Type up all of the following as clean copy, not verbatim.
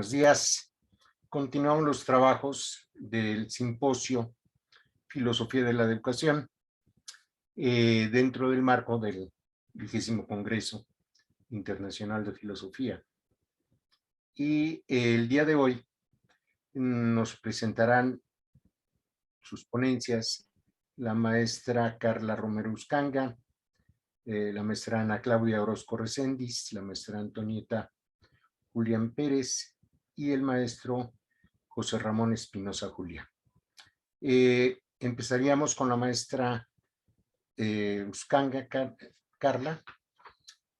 Buenos días. Continuamos los trabajos del simposio Filosofía de la Educación dentro del marco del 20º Congreso Internacional de Filosofía. Y el día de hoy nos presentarán sus ponencias la maestra Carla Romero Uscanga, la maestra Ana Claudia Orozco Recendis, la maestra Antonieta Julián Pérez y el maestro José Ramón Espinosa Julián. Empezaríamos con la maestra Uscanga Carla,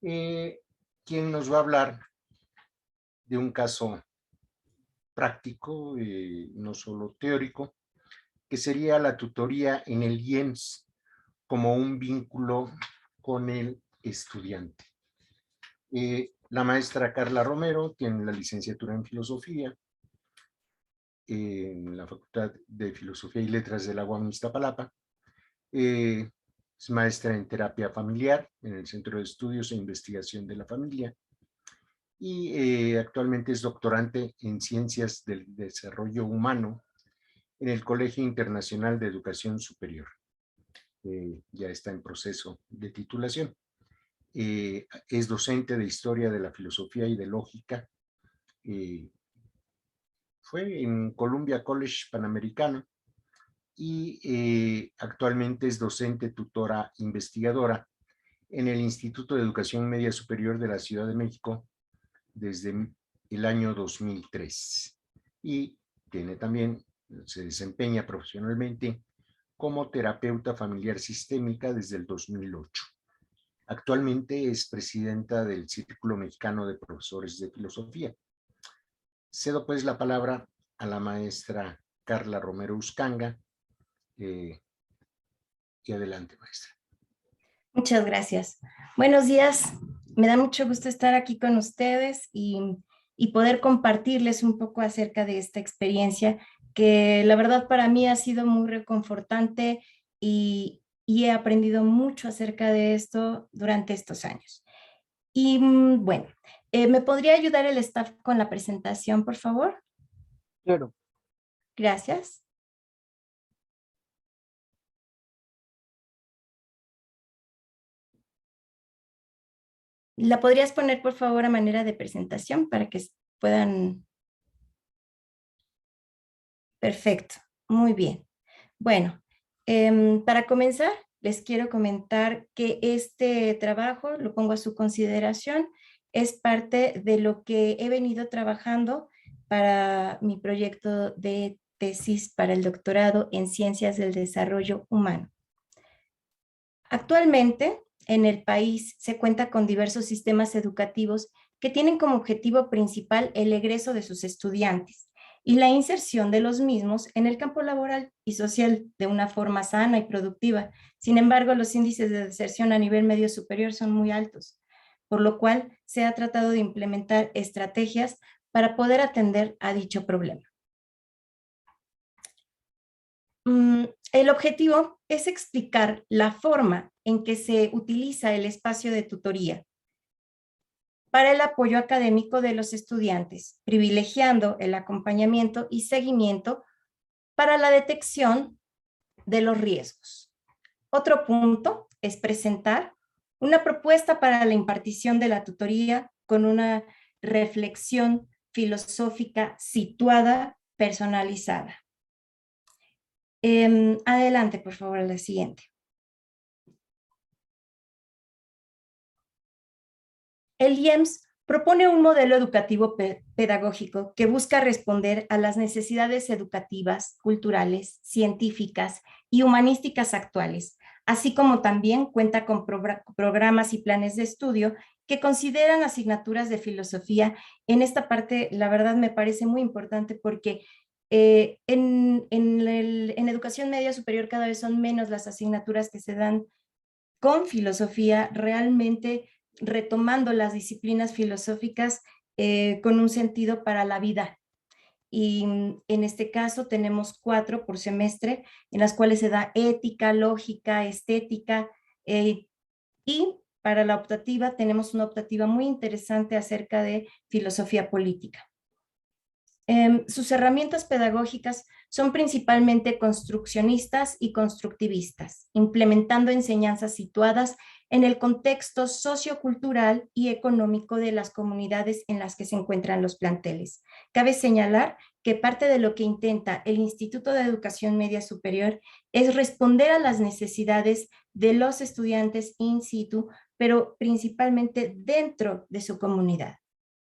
quien nos va a hablar de un caso práctico, no solo teórico, que sería la tutoría en el IEMS como un vínculo con el estudiante. La maestra Carla Romero tiene la licenciatura en Filosofía en la Facultad de Filosofía y Letras de la UAM Iztapalapa. Es maestra en terapia familiar en el Centro de Estudios e Investigación de la Familia y actualmente es doctorante en Ciencias del Desarrollo Humano en el Colegio Internacional de Educación Superior. Ya está en proceso de titulación. Es docente de Historia de la Filosofía y de Lógica. Fue en Columbia College Panamericano y actualmente es docente, tutora, investigadora en el Instituto de Educación Media Superior de la Ciudad de México desde el año 2003. Y tiene también, se desempeña profesionalmente como terapeuta familiar sistémica desde el 2008. Actualmente es presidenta del Círculo Mexicano de Profesores de Filosofía. Cedo pues la palabra a la maestra Carla Romero Uscanga. Y adelante, maestra. Muchas gracias. Buenos días. Me da mucho gusto estar aquí con ustedes y poder compartirles un poco acerca de esta experiencia que la verdad para mí ha sido muy reconfortante y he aprendido mucho acerca de esto durante estos años. Y bueno, ¿me podría ayudar el staff con la presentación, por favor? Claro. Gracias. ¿La podrías poner, por favor, a manera de presentación para que puedan? Perfecto, muy bien. Bueno, para comenzar, les quiero comentar que este trabajo, lo pongo a su consideración, es parte de lo que he venido trabajando para mi proyecto de tesis para el doctorado en Ciencias del Desarrollo Humano. Actualmente, en el país se cuenta con diversos sistemas educativos que tienen como objetivo principal el egreso de sus estudiantes y la inserción de los mismos en el campo laboral y social de una forma sana y productiva. Sin embargo, los índices de deserción a nivel medio superior son muy altos, por lo cual se ha tratado de implementar estrategias para poder atender a dicho problema. El objetivo es explicar la forma en que se utiliza el espacio de tutoría para el apoyo académico de los estudiantes, privilegiando el acompañamiento y seguimiento para la detección de los riesgos. Otro punto es presentar una propuesta para la impartición de la tutoría con una reflexión filosófica situada, personalizada. Adelante, por favor, a la siguiente. El IEMS propone un modelo educativo pedagógico que busca responder a las necesidades educativas, culturales, científicas y humanísticas actuales, así como también cuenta con programas y planes de estudio que consideran asignaturas de filosofía. En esta parte, la verdad, me parece muy importante porque en educación media superior cada vez son menos las asignaturas que se dan con filosofía, realmente retomando las disciplinas filosóficas con un sentido para la vida. Y en este caso tenemos 4 por semestre, en las cuales se da ética, lógica, estética, y para la optativa tenemos una optativa muy interesante acerca de filosofía política. Sus herramientas pedagógicas son principalmente construccionistas y constructivistas, implementando enseñanzas situadas en el contexto sociocultural y económico de las comunidades en las que se encuentran los planteles. Cabe señalar que parte de lo que intenta el Instituto de Educación Media Superior es responder a las necesidades de los estudiantes in situ, pero principalmente dentro de su comunidad.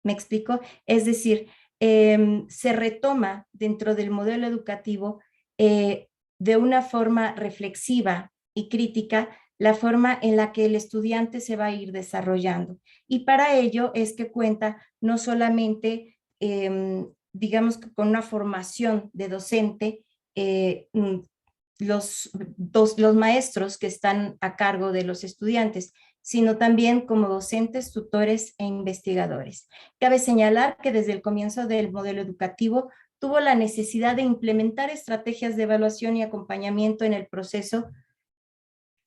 ¿Me explico? Es decir, se retoma dentro del modelo educativo de una forma reflexiva y crítica la forma en la que el estudiante se va a ir desarrollando. Y para ello es que cuenta no solamente, digamos, que con una formación de docente, los maestros que están a cargo de los estudiantes, sino también como docentes, tutores e investigadores. Cabe señalar que desde el comienzo del modelo educativo tuvo la necesidad de implementar estrategias de evaluación y acompañamiento en el proceso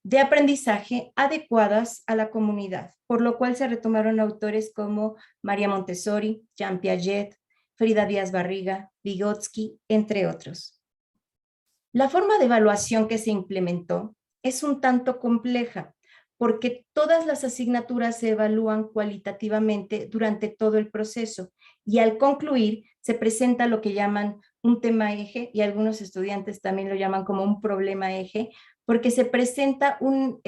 de aprendizaje adecuadas a la comunidad, por lo cual se retomaron autores como María Montessori, Jean Piaget, Frida Díaz Barriga, Vygotsky, entre otros. La forma de evaluación que se implementó es un tanto compleja, porque todas las asignaturas se evalúan cualitativamente durante todo el proceso y al concluir se presenta lo que llaman un tema eje y algunos estudiantes también lo llaman como un problema eje, porque se presenta un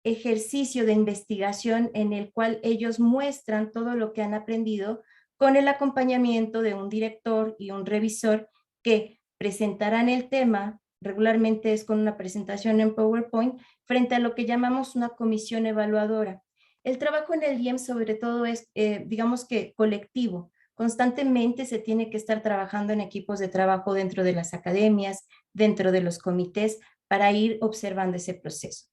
ejercicio de investigación en el cual ellos muestran todo lo que han aprendido con el acompañamiento de un director y un revisor que presentarán el tema, regularmente es con una presentación en PowerPoint, frente a lo que llamamos una comisión evaluadora. El trabajo en el IEM sobre todo es, digamos que colectivo. Constantemente se tiene que estar trabajando en equipos de trabajo dentro de las academias, dentro de los comités, para ir observando ese proceso.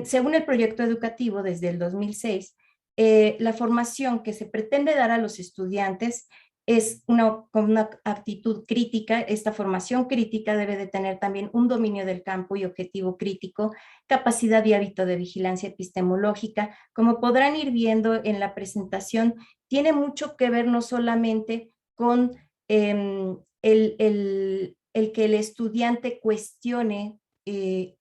Según el proyecto educativo desde el 2006, la formación que se pretende dar a los estudiantes es con una actitud crítica. Esta formación crítica debe de tener también un dominio del campo y objetivo crítico, capacidad y hábito de vigilancia epistemológica. Como podrán ir viendo en la presentación, tiene mucho que ver no solamente con el que el estudiante cuestione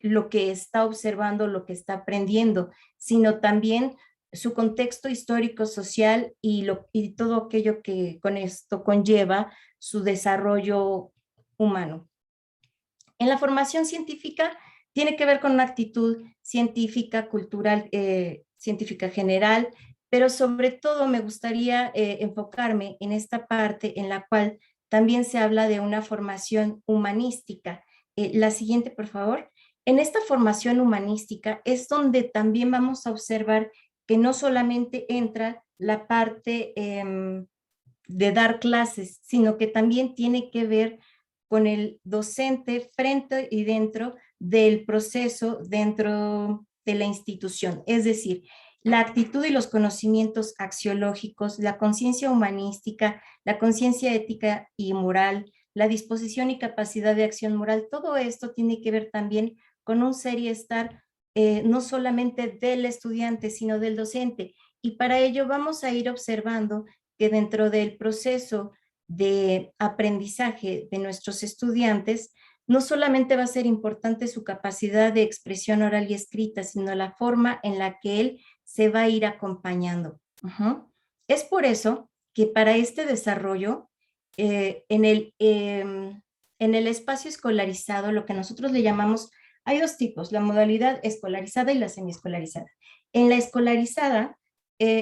lo que está observando, lo que está aprendiendo, sino también su contexto histórico, social y todo aquello que con esto conlleva su desarrollo humano. En la formación científica tiene que ver con una actitud científica, cultural, científica general, pero sobre todo me gustaría enfocarme en esta parte en la cual también se habla de una formación humanística. La siguiente, por favor. En esta formación humanística es donde también vamos a observar que no solamente entra la parte de dar clases, sino que también tiene que ver con el docente frente y dentro del proceso dentro de la institución. Es decir, la actitud y los conocimientos axiológicos, la conciencia humanística, la conciencia ética y moral, la disposición y capacidad de acción moral, todo esto tiene que ver también con un ser y estar no solamente del estudiante, sino del docente. Y para ello vamos a ir observando que dentro del proceso de aprendizaje de nuestros estudiantes, no solamente va a ser importante su capacidad de expresión oral y escrita, sino la forma en la que él se va a ir acompañando. Es por eso que para este desarrollo, en el espacio escolarizado, lo que nosotros le llamamos, hay dos tipos, la modalidad escolarizada y la semiescolarizada. En la escolarizada,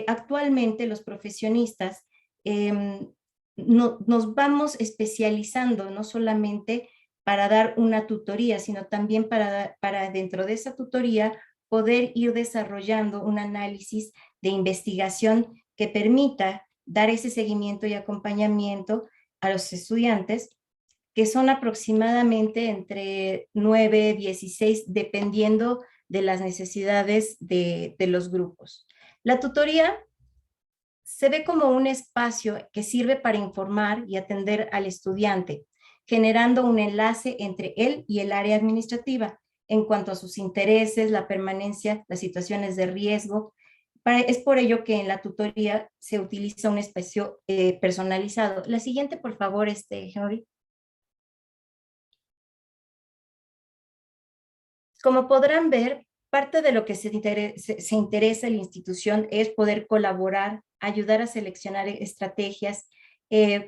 actualmente los profesionistas nos vamos especializando no solamente para dar una tutoría, sino también para dentro de esa tutoría poder ir desarrollando un análisis de investigación que permita dar ese seguimiento y acompañamiento a los estudiantes, que son aproximadamente entre 9, 16, dependiendo de las necesidades de los grupos. La tutoría se ve como un espacio que sirve para informar y atender al estudiante, generando un enlace entre él y el área administrativa en cuanto a sus intereses, la permanencia, las situaciones de riesgo, Es por ello que en la tutoría se utiliza un espacio personalizado. La siguiente, por favor, Henry. Como podrán ver, parte de lo que se interesa la institución es poder colaborar, ayudar a seleccionar estrategias,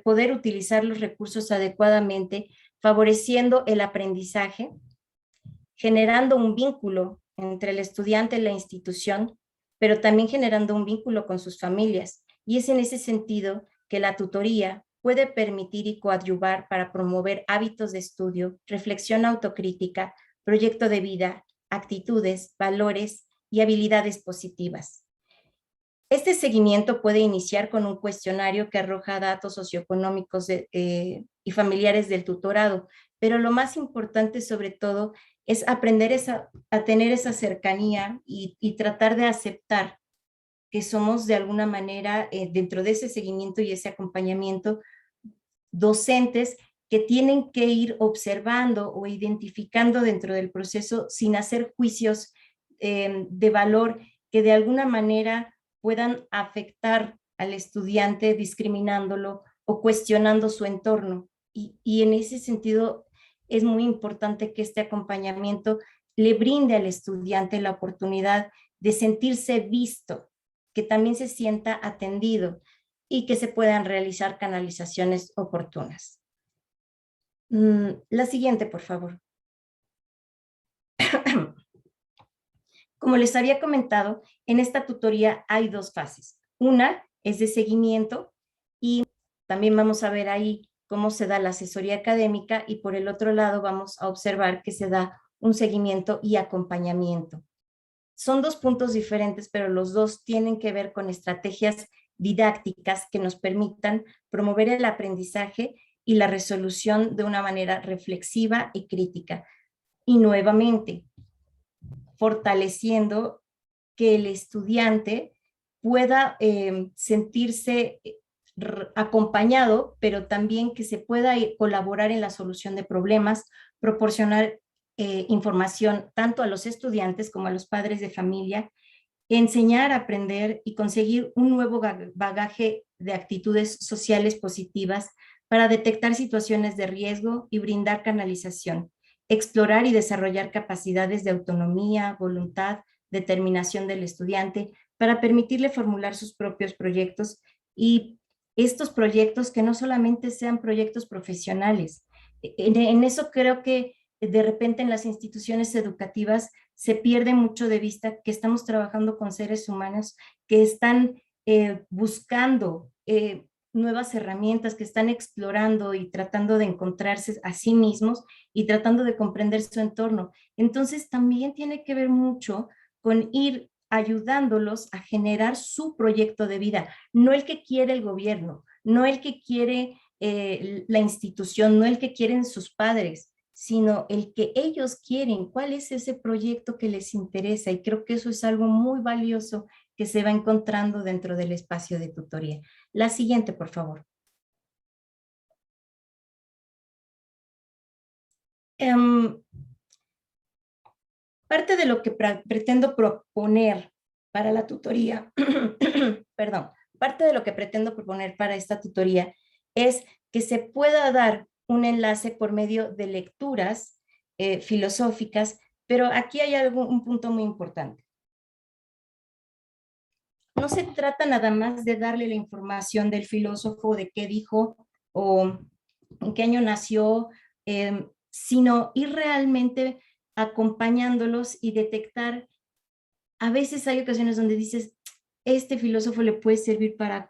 poder utilizar los recursos adecuadamente, favoreciendo el aprendizaje, generando un vínculo entre el estudiante y la institución, pero también generando un vínculo con sus familias. Y es en ese sentido que la tutoría puede permitir y coadyuvar para promover hábitos de estudio, reflexión autocrítica, proyecto de vida, actitudes, valores y habilidades positivas. Este seguimiento puede iniciar con un cuestionario que arroja datos socioeconómicos y familiares del tutorado, pero lo más importante sobre todo es aprender a tener esa cercanía y tratar de aceptar que somos de alguna manera, dentro de ese seguimiento y ese acompañamiento, docentes que tienen que ir observando o identificando dentro del proceso sin hacer juicios de valor que de alguna manera puedan afectar al estudiante discriminándolo o cuestionando su entorno. Y en ese sentido es muy importante que este acompañamiento le brinde al estudiante la oportunidad de sentirse visto, que también se sienta atendido y que se puedan realizar canalizaciones oportunas. La siguiente, por favor. Como les había comentado, en esta tutoría hay dos fases. Una es de seguimiento y también vamos a ver ahí cómo se da la asesoría académica y por el otro lado vamos a observar que se da un seguimiento y acompañamiento. Son dos puntos diferentes, pero los dos tienen que ver con estrategias didácticas que nos permitan promover el aprendizaje y la resolución de una manera reflexiva y crítica. Y nuevamente, fortaleciendo que el estudiante pueda sentirse acompañado, pero también que se pueda colaborar en la solución de problemas, proporcionar información tanto a los estudiantes como a los padres de familia, enseñar, aprender y conseguir un nuevo bagaje de actitudes sociales positivas para detectar situaciones de riesgo y brindar canalización, explorar y desarrollar capacidades de autonomía, voluntad, determinación del estudiante para permitirle formular sus propios proyectos y estos proyectos que no solamente sean proyectos profesionales. En eso creo que de repente en las instituciones educativas se pierde mucho de vista que estamos trabajando con seres humanos que están buscando nuevas herramientas, que están explorando y tratando de encontrarse a sí mismos y tratando de comprender su entorno. Entonces también tiene que ver mucho con ir ayudándolos a generar su proyecto de vida, no el que quiere el gobierno, no el que quiere la institución, no el que quieren sus padres, sino el que ellos quieren, cuál es ese proyecto que les interesa. Y creo que eso es algo muy valioso que se va encontrando dentro del espacio de tutoría. La siguiente, por favor. Parte de lo que pretendo proponer para la tutoría, perdón, parte de lo que pretendo proponer para esta tutoría es que se pueda dar un enlace por medio de lecturas filosóficas, pero aquí hay un punto muy importante. No se trata nada más de darle la información del filósofo, de qué dijo o en qué año nació, sino ir realmente acompañándolos y detectar. A veces hay ocasiones donde dices, este filósofo le puede servir para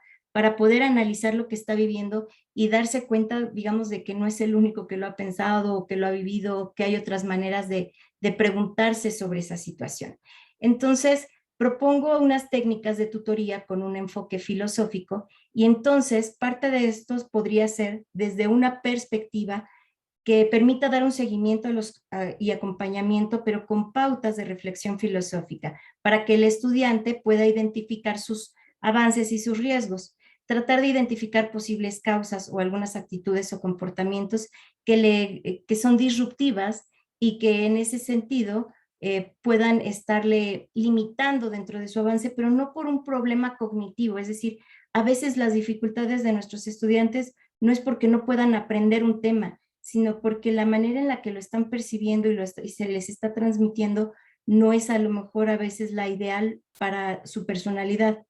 poder analizar lo que está viviendo y darse cuenta, digamos, de que no es el único que lo ha pensado o que lo ha vivido, que hay otras maneras de preguntarse sobre esa situación. Entonces, propongo unas técnicas de tutoría con un enfoque filosófico y entonces parte de estos podría ser desde una perspectiva que permita dar un seguimiento y acompañamiento, pero con pautas de reflexión filosófica, para que el estudiante pueda identificar sus avances y sus riesgos, tratar de identificar posibles causas o algunas actitudes o comportamientos que son disruptivas y que en ese sentido puedan estarle limitando dentro de su avance, pero no por un problema cognitivo. Es decir, a veces las dificultades de nuestros estudiantes no es porque no puedan aprender un tema, sino porque la manera en la que lo están percibiendo y se les está transmitiendo no es a lo mejor a veces la ideal para su personalidad.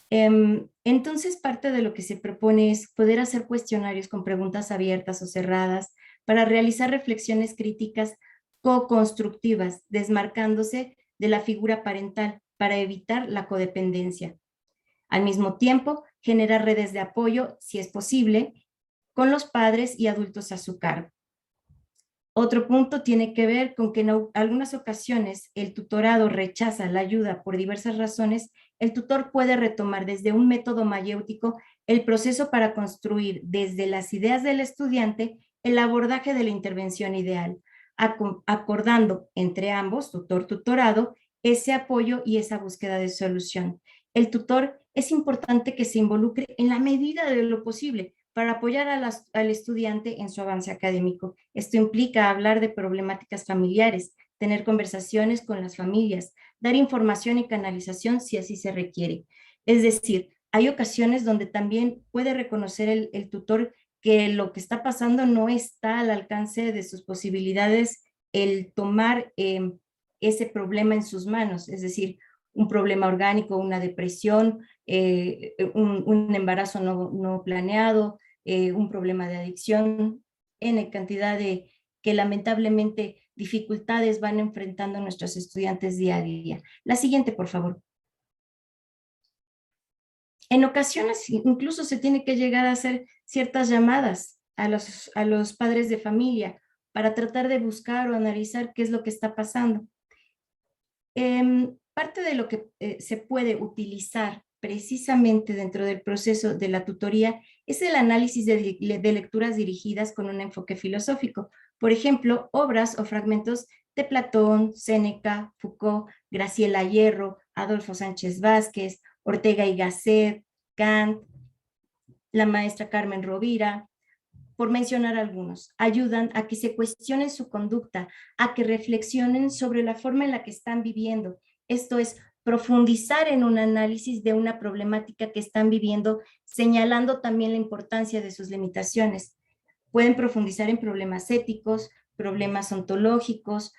Entonces, parte de lo que se propone es poder hacer cuestionarios con preguntas abiertas o cerradas para realizar reflexiones críticas co-constructivas, desmarcándose de la figura parental para evitar la codependencia. Al mismo tiempo, generar redes de apoyo, si es posible, con los padres y adultos a su cargo. Otro punto tiene que ver con que en algunas ocasiones el tutorado rechaza la ayuda por diversas razones. El tutor puede retomar desde un método mayéutico el proceso para construir desde las ideas del estudiante el abordaje de la intervención ideal, acordando entre ambos, tutor-tutorado, ese apoyo y esa búsqueda de solución. El tutor es importante que se involucre en la medida de lo posible para apoyar al estudiante en su avance académico. Esto implica hablar de problemáticas familiares, tener conversaciones con las familias, dar información y canalización si así se requiere. Es decir, hay ocasiones donde también puede reconocer el tutor que lo que está pasando no está al alcance de sus posibilidades el tomar ese problema en sus manos, es decir, un problema orgánico, una depresión, un embarazo no planeado, un problema de adicción, en cantidad de que lamentablemente dificultades van enfrentando nuestros estudiantes día a día. La siguiente, por favor. En ocasiones incluso se tiene que llegar a hacer ciertas llamadas a los padres de familia para tratar de buscar o analizar qué es lo que está pasando. Parte de lo que se puede utilizar precisamente dentro del proceso de la tutoría es el análisis de lecturas dirigidas con un enfoque filosófico. Por ejemplo, obras o fragmentos de Platón, Séneca, Foucault, Graciela Hierro, Adolfo Sánchez Vázquez, Ortega y Gasset, Kant, la maestra Carmen Rovira, por mencionar algunos, ayudan a que se cuestionen su conducta, a que reflexionen sobre la forma en la que están viviendo. Esto es profundizar en un análisis de una problemática que están viviendo, señalando también la importancia de sus limitaciones. Pueden profundizar en problemas éticos, problemas ontológicos,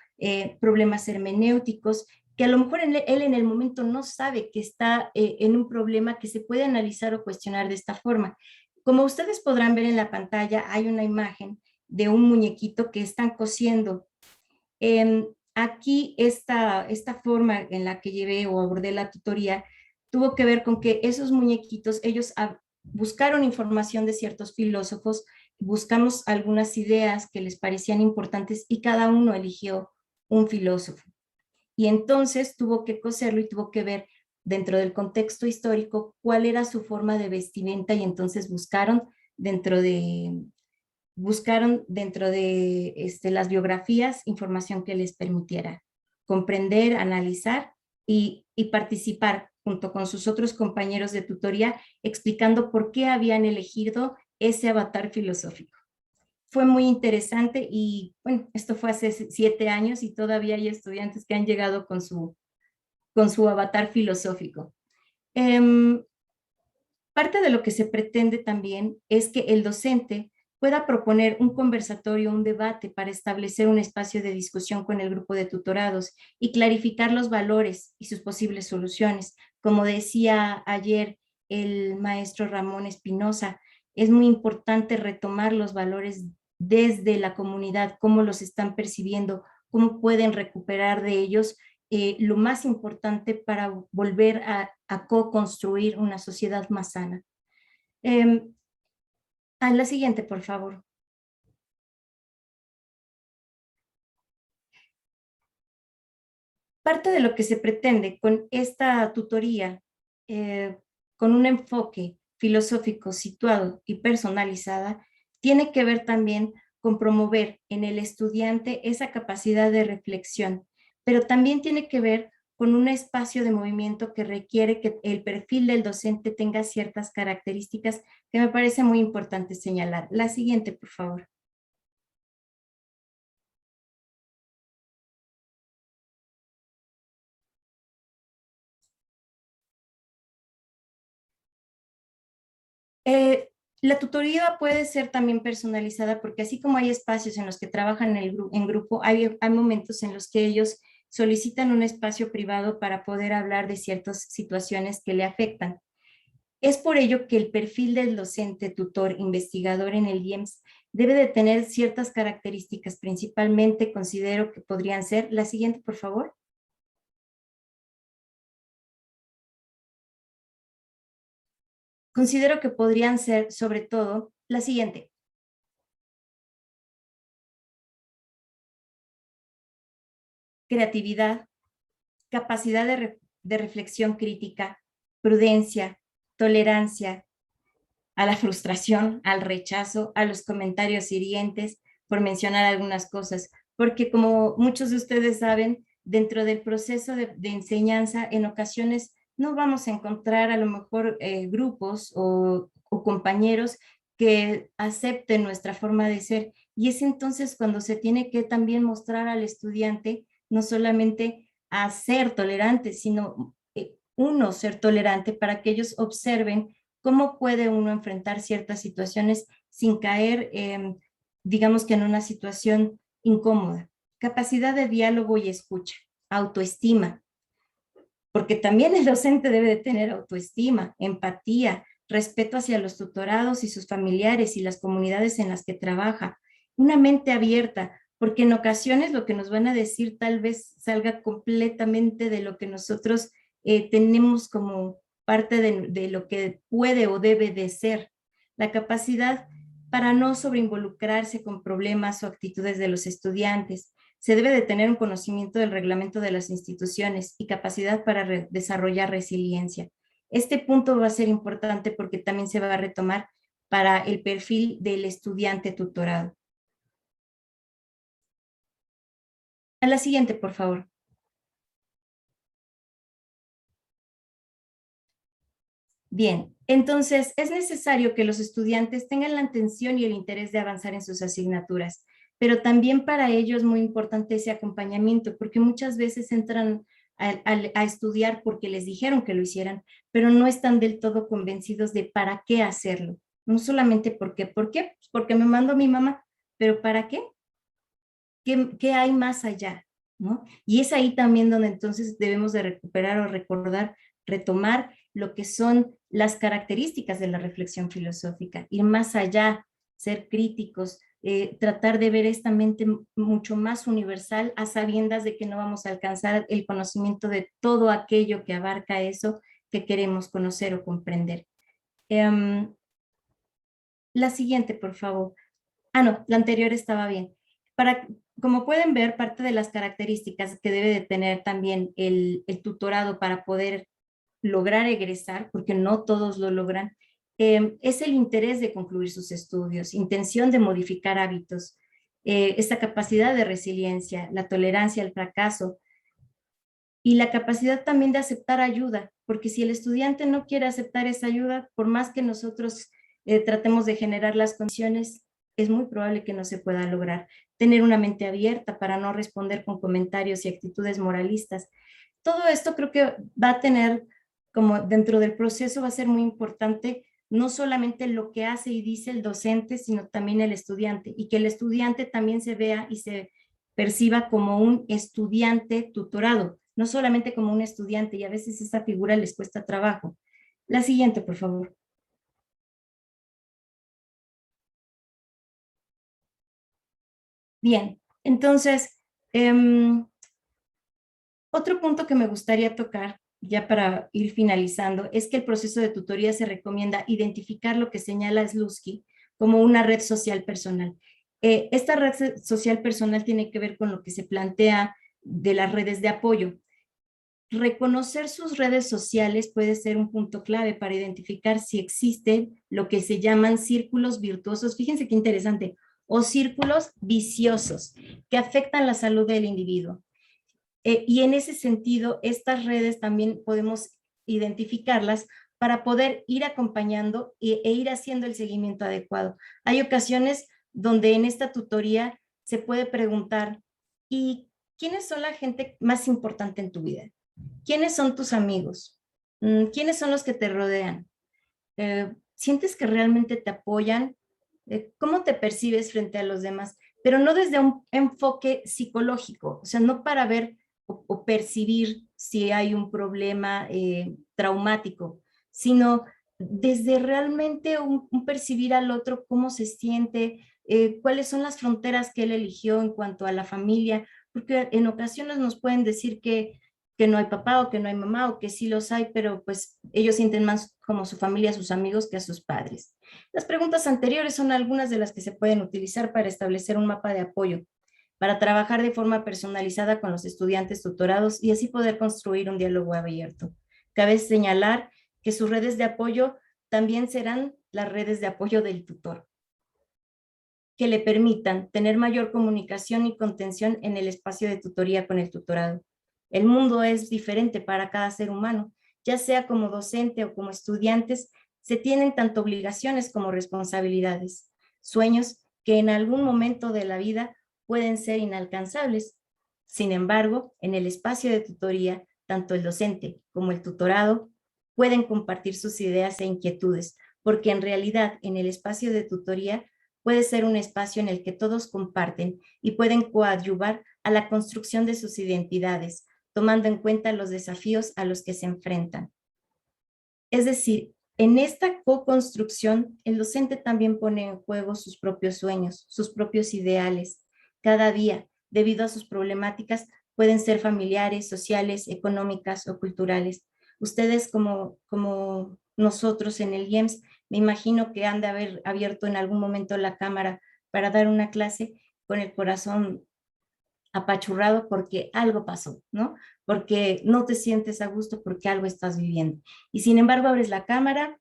problemas hermenéuticos, que a lo mejor él en el momento no sabe que está en un problema que se puede analizar o cuestionar de esta forma. Como ustedes podrán ver en la pantalla, hay una imagen de un muñequito que están cosiendo. Aquí esta forma en la que llevé o abordé la tutoría tuvo que ver con que esos muñequitos, ellos buscaron información de ciertos filósofos, buscamos algunas ideas que les parecían importantes y cada uno eligió un filósofo. Y entonces tuvo que coserlo y tuvo que ver dentro del contexto histórico cuál era su forma de vestimenta y entonces buscaron dentro de las biografías información que les permitiera comprender, analizar y participar junto con sus otros compañeros de tutoría explicando por qué habían elegido ese avatar filosófico. Fue muy interesante y bueno, esto fue hace 7 años y todavía hay estudiantes que han llegado con su avatar filosófico. Parte de lo que se pretende también es que el docente pueda proponer un conversatorio, un debate para establecer un espacio de discusión con el grupo de tutorados y clarificar los valores y sus posibles soluciones. Como decía ayer el maestro Ramón Espinosa, es muy importante retomar los valores desde la comunidad, cómo los están percibiendo, cómo pueden recuperar de ellos lo más importante para volver a co-construir una sociedad más sana. A la siguiente, por favor. Parte de lo que se pretende con esta tutoría, con un enfoque filosófico situado y personalizada, tiene que ver también con promover en el estudiante esa capacidad de reflexión, pero también tiene que ver con un espacio de movimiento que requiere que el perfil del docente tenga ciertas características que me parece muy importante señalar. La siguiente, por favor. La tutoría puede ser también personalizada porque así como hay espacios en los que trabajan en grupo, hay momentos en los que ellos solicitan un espacio privado para poder hablar de ciertas situaciones que le afectan. Es por ello que el perfil del docente, tutor, investigador en el IEMS debe de tener ciertas características. Principalmente considero que podrían ser, la siguiente por favor. Considero que podrían ser sobre todo la siguiente. Creatividad, capacidad de reflexión crítica, prudencia, tolerancia a la frustración, al rechazo, a los comentarios hirientes, por mencionar algunas cosas, porque como muchos de ustedes saben, dentro del proceso de enseñanza, en ocasiones no vamos a encontrar a lo mejor grupos o compañeros que acepten nuestra forma de ser. Y es entonces cuando se tiene que también mostrar al estudiante no solamente a ser tolerante, sino uno ser tolerante para que ellos observen cómo puede uno enfrentar ciertas situaciones sin caer, digamos que en una situación incómoda. Capacidad de diálogo y escucha, autoestima, porque también el docente debe de tener autoestima, empatía, respeto hacia los tutorados y sus familiares y las comunidades en las que trabaja, una mente abierta, porque en ocasiones lo que nos van a decir tal vez salga completamente de lo que nosotros tenemos como parte de lo que puede o debe de ser. La capacidad para no sobreinvolucrarse con problemas o actitudes de los estudiantes. Se debe de tener un conocimiento del reglamento de las instituciones y capacidad para desarrollar resiliencia. Este punto va a ser importante porque también se va a retomar para el perfil del estudiante tutorado. A la siguiente, por favor. Bien, entonces es necesario que los estudiantes tengan la intención y el interés de avanzar en sus asignaturas, pero también para ello es muy importante ese acompañamiento, porque muchas veces entran a estudiar porque les dijeron que lo hicieran, pero no están del todo convencidos de para qué hacerlo. No solamente ¿por qué? Pues porque me mandó mi mamá, pero ¿para qué? ¿Qué hay más allá? ¿No? Y es ahí también donde entonces debemos de recuperar o recordar, retomar lo que son las características de la reflexión filosófica, ir más allá, ser críticos, tratar de ver esta mente mucho más universal a sabiendas de que no vamos a alcanzar el conocimiento de todo aquello que abarca eso que queremos conocer o comprender. La siguiente, por favor. Ah, no, la anterior estaba bien. Para, como pueden ver, parte de las características que debe de tener también el tutorado para poder lograr egresar, porque no todos lo logran, es el interés de concluir sus estudios, intención de modificar hábitos, esta capacidad de resiliencia, la tolerancia al fracaso y la capacidad también de aceptar ayuda, porque si el estudiante no quiere aceptar esa ayuda, por más que nosotros tratemos de generar las condiciones, es muy probable que no se pueda lograr. Tener una mente abierta para no responder con comentarios y actitudes moralistas. Todo esto creo que va a tener, como dentro del proceso, va a ser muy importante no solamente lo que hace y dice el docente, sino también el estudiante, y que el estudiante también se vea y se perciba como un estudiante tutorado, no solamente como un estudiante, y a veces esa figura les cuesta trabajo. La siguiente, por favor. Bien, entonces, otro punto que me gustaría tocar, ya para ir finalizando, es que el proceso de tutoría se recomienda identificar lo que señala Slutsky como una red social personal. Esta red social personal tiene que ver con lo que se plantea de las redes de apoyo. Reconocer sus redes sociales puede ser un punto clave para identificar si existen lo que se llaman círculos virtuosos, fíjense qué interesante, o círculos viciosos que afectan la salud del individuo. Y en ese sentido, estas redes también podemos identificarlas para poder ir acompañando e ir haciendo el seguimiento adecuado. Hay ocasiones donde en esta tutoría se puede preguntar, ¿y quiénes son la gente más importante en tu vida? ¿Quiénes son tus amigos? ¿Quiénes son los que te rodean? sientes que realmente te apoyan, cómo te percibes frente a los demás, pero no desde un enfoque psicológico, o sea, no para ver o percibir si hay un problema traumático, sino desde realmente un percibir al otro cómo se siente, cuáles son las fronteras que él eligió en cuanto a la familia, porque en ocasiones nos pueden decir que no hay papá o que no hay mamá o que sí los hay, pero pues ellos sienten más como su familia, a sus amigos que a sus padres. Las preguntas anteriores son algunas de las que se pueden utilizar para establecer un mapa de apoyo, para trabajar de forma personalizada con los estudiantes tutorados y así poder construir un diálogo abierto. Cabe señalar que sus redes de apoyo también serán las redes de apoyo del tutor, que le permitan tener mayor comunicación y contención en el espacio de tutoría con el tutorado. El mundo es diferente para cada ser humano, ya sea como docente o como estudiantes, se tienen tanto obligaciones como responsabilidades, sueños que en algún momento de la vida pueden ser inalcanzables. Sin embargo, en el espacio de tutoría, tanto el docente como el tutorado pueden compartir sus ideas e inquietudes, porque en realidad en el espacio de tutoría puede ser un espacio en el que todos comparten y pueden coadyuvar a la construcción de sus identidades, tomando en cuenta los desafíos a los que se enfrentan. Es decir, en esta co-construcción, el docente también pone en juego sus propios sueños, sus propios ideales. Cada día, debido a sus problemáticas, pueden ser familiares, sociales, económicas o culturales. Ustedes como nosotros en el IEMS, me imagino que han de haber abierto en algún momento la cámara para dar una clase con el corazón apachurrado porque algo pasó, ¿no? Porque no te sientes a gusto porque algo estás viviendo. Y sin embargo, abres la cámara,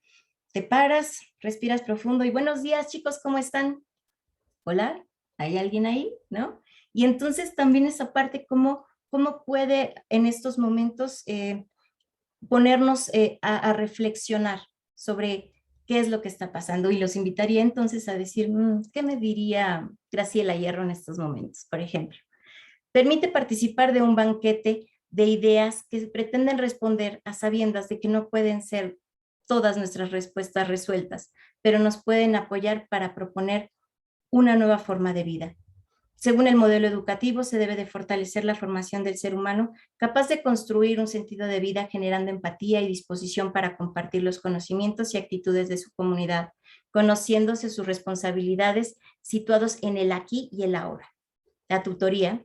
te paras, respiras profundo y buenos días, chicos, ¿cómo están? Hola, ¿hay alguien ahí? ¿No? Y entonces también esa parte, cómo puede en estos momentos ponernos a reflexionar sobre qué es lo que está pasando. Y los invitaría entonces a decir, ¿qué me diría Graciela Hierro en estos momentos, por ejemplo? Permite participar de un banquete de ideas que pretenden responder a sabiendas de que no pueden ser todas nuestras respuestas resueltas, pero nos pueden apoyar para proponer una nueva forma de vida. Según el modelo educativo, se debe de fortalecer la formación del ser humano, capaz de construir un sentido de vida generando empatía y disposición para compartir los conocimientos y actitudes de su comunidad, conociéndose sus responsabilidades, situados en el aquí y el ahora. La tutoría,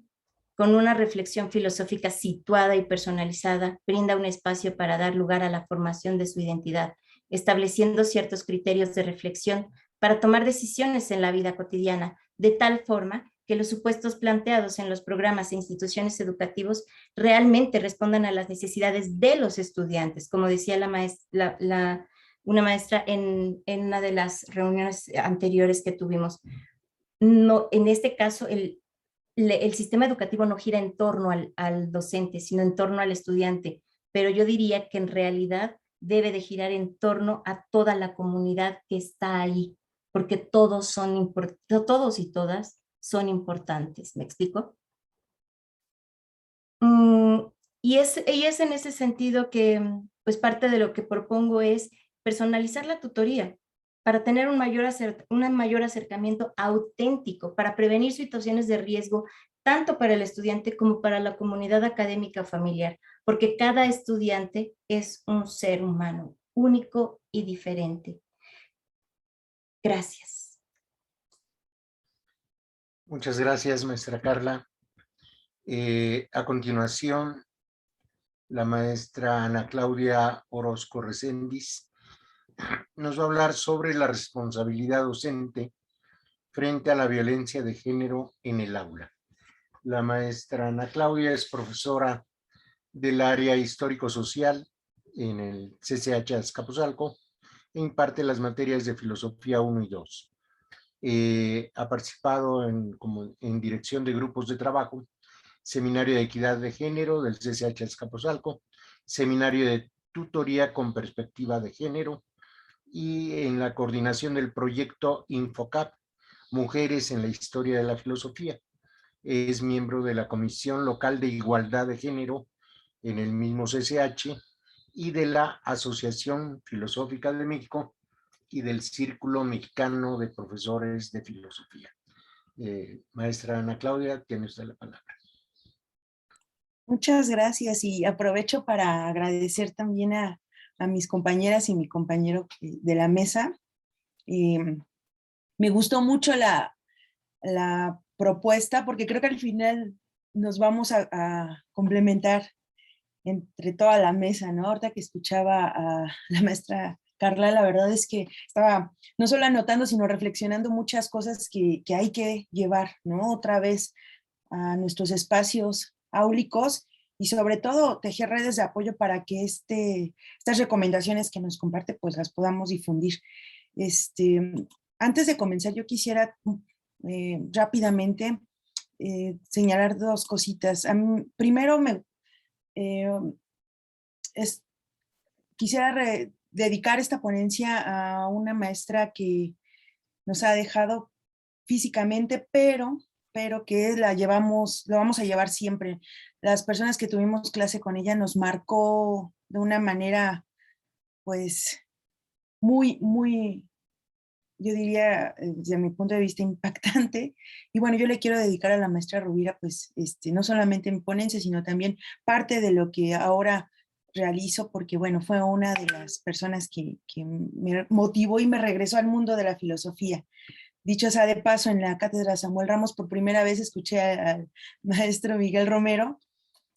con una reflexión filosófica situada y personalizada, brinda un espacio para dar lugar a la formación de su identidad, estableciendo ciertos criterios de reflexión para tomar decisiones en la vida cotidiana, de tal forma que los supuestos planteados en los programas e instituciones educativos realmente respondan a las necesidades de los estudiantes, como decía una maestra en una de las reuniones anteriores que tuvimos. No, en este caso, el sistema educativo no gira en torno al docente, sino en torno al estudiante, pero yo diría que en realidad debe de girar en torno a toda la comunidad que está ahí, porque todos y todas son importantes. ¿Me explico? Mm, y es en ese sentido que, pues parte de lo que propongo es personalizar la tutoría para tener un mayor acercamiento auténtico, para prevenir situaciones de riesgo, tanto para el estudiante como para la comunidad académica familiar, porque cada estudiante es un ser humano único y diferente. Gracias. Muchas gracias, maestra Carla. A continuación, la maestra Ana Claudia Orozco Recendis nos va a hablar sobre la responsabilidad docente frente a la violencia de género en el aula. La maestra Ana Claudia es profesora del área histórico-social en el CCH Azcapotzalco e imparte las materias de filosofía 1 y 2. Ha participado en dirección de grupos de trabajo, seminario de equidad de género del CCH Azcapotzalco, seminario de tutoría con perspectiva de género y en la coordinación del proyecto Infocap, Mujeres en la Historia de la Filosofía. Es miembro de la Comisión Local de Igualdad de Género en el mismo CCH y de la Asociación Filosófica de México y del Círculo Mexicano de Profesores de Filosofía. Maestra Ana Claudia, tiene usted la palabra. Muchas gracias y aprovecho para agradecer también a mis compañeras y mi compañero de la mesa. Me gustó mucho la propuesta porque creo que al final nos vamos a complementar entre toda la mesa, ¿no? Ahorita que escuchaba a la maestra Carla, la verdad es que estaba no solo anotando, sino reflexionando muchas cosas que hay que llevar, ¿no? Otra vez a nuestros espacios áulicos y sobre todo tejer redes de apoyo para que estas recomendaciones que nos comparte pues las podamos difundir. Antes de comenzar yo quisiera rápidamente señalar dos cositas. Primero quisiera dedicar esta ponencia a una maestra que nos ha dejado físicamente, pero que la vamos a llevar siempre. Las personas que tuvimos clase con ella nos marcó de una manera, pues, muy, muy, yo diría, desde mi punto de vista, impactante. Y bueno, yo le quiero dedicar a la maestra Rovira, pues, no solamente en ponencia, sino también parte de lo que ahora realizo, porque bueno, fue una de las personas que me motivó y me regresó al mundo de la filosofía. Dicho sea de paso, en la cátedra Samuel Ramos por primera vez escuché al maestro Miguel Romero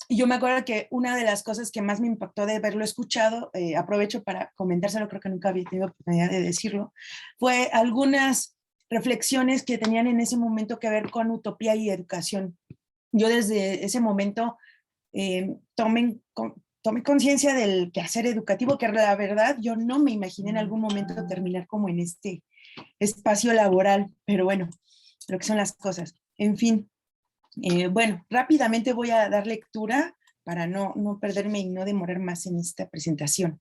y yo me acuerdo que una de las cosas que más me impactó de haberlo escuchado, aprovecho para comentárselo, creo que nunca había tenido oportunidad de decirlo, fue algunas reflexiones que tenían en ese momento que ver con utopía y educación. Yo desde ese momento tomé conciencia del quehacer educativo, que la verdad yo no me imaginé en algún momento terminar como en este espacio laboral, pero bueno, lo que son las cosas. En fin, bueno, rápidamente voy a dar lectura para no perderme y no demorar más en esta presentación.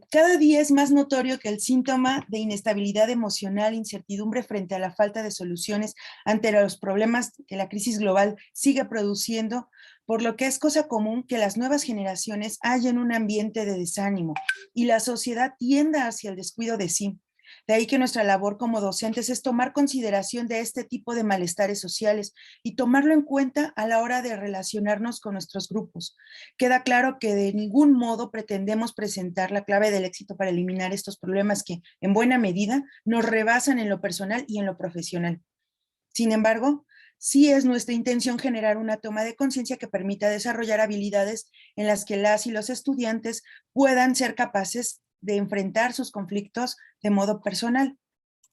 Cada día es más notorio que el síntoma de inestabilidad emocional, incertidumbre frente a la falta de soluciones ante los problemas que la crisis global sigue produciendo, por lo que es cosa común que las nuevas generaciones hallen un ambiente de desánimo y la sociedad tienda hacia el descuido de sí. De ahí que nuestra labor como docentes es tomar consideración de este tipo de malestares sociales y tomarlo en cuenta a la hora de relacionarnos con nuestros grupos. Queda claro que de ningún modo pretendemos presentar la clave del éxito para eliminar estos problemas que, en buena medida, nos rebasan en lo personal y en lo profesional. Sin embargo, sí es nuestra intención generar una toma de conciencia que permita desarrollar habilidades en las que las y los estudiantes puedan ser capaces de enfrentar sus conflictos de modo personal.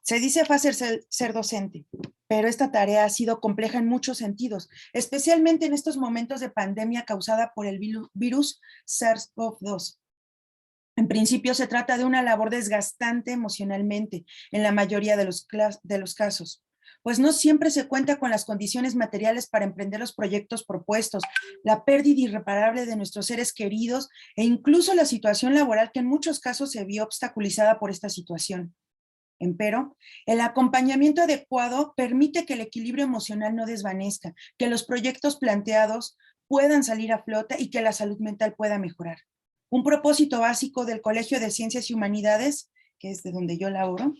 Se dice fácil ser docente, pero esta tarea ha sido compleja en muchos sentidos, especialmente en estos momentos de pandemia causada por el virus SARS-CoV-2. En principio se trata de una labor desgastante emocionalmente en la mayoría de los casos, pues no siempre se cuenta con las condiciones materiales para emprender los proyectos propuestos, la pérdida irreparable de nuestros seres queridos e incluso la situación laboral que en muchos casos se vio obstaculizada por esta situación. Empero, el acompañamiento adecuado permite que el equilibrio emocional no desvanezca, que los proyectos planteados puedan salir a flote y que la salud mental pueda mejorar. Un propósito básico del Colegio de Ciencias y Humanidades, que es de donde yo laboro,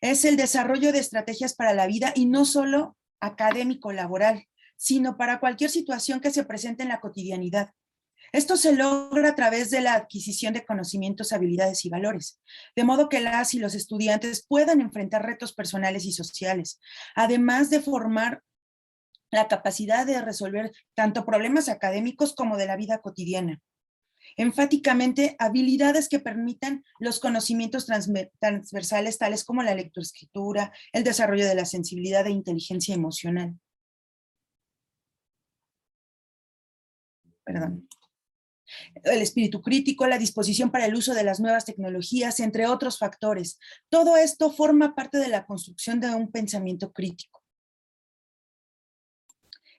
es el desarrollo de estrategias para la vida y no solo académico-laboral, sino para cualquier situación que se presente en la cotidianidad. Esto se logra a través de la adquisición de conocimientos, habilidades y valores, de modo que las y los estudiantes puedan enfrentar retos personales y sociales, además de formar la capacidad de resolver tanto problemas académicos como de la vida cotidiana. Enfáticamente, habilidades que permitan los conocimientos transversales tales como la lectoescritura, el desarrollo de la sensibilidad e inteligencia emocional. Perdón. El espíritu crítico, la disposición para el uso de las nuevas tecnologías, entre otros factores. Todo esto forma parte de la construcción de un pensamiento crítico.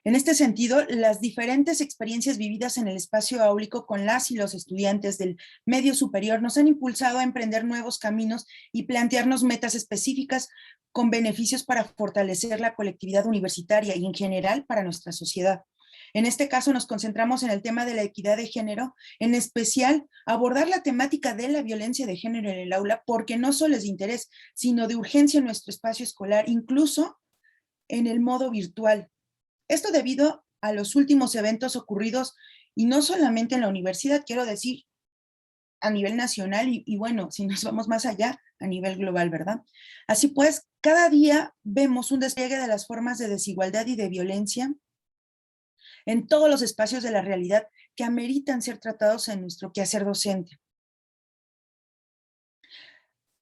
En este sentido, las diferentes experiencias vividas en el espacio áulico con las y los estudiantes del medio superior nos han impulsado a emprender nuevos caminos y plantearnos metas específicas con beneficios para fortalecer la colectividad universitaria y en general para nuestra sociedad. En este caso nos concentramos en el tema de la equidad de género, en especial abordar la temática de la violencia de género en el aula, porque no solo es de interés, sino de urgencia en nuestro espacio escolar, incluso en el modo virtual. Esto debido a los últimos eventos ocurridos, y no solamente en la universidad, quiero decir, a nivel nacional y bueno, si nos vamos más allá, a nivel global, ¿verdad? Así pues, cada día vemos un despliegue de las formas de desigualdad y de violencia en todos los espacios de la realidad que ameritan ser tratados en nuestro quehacer docente.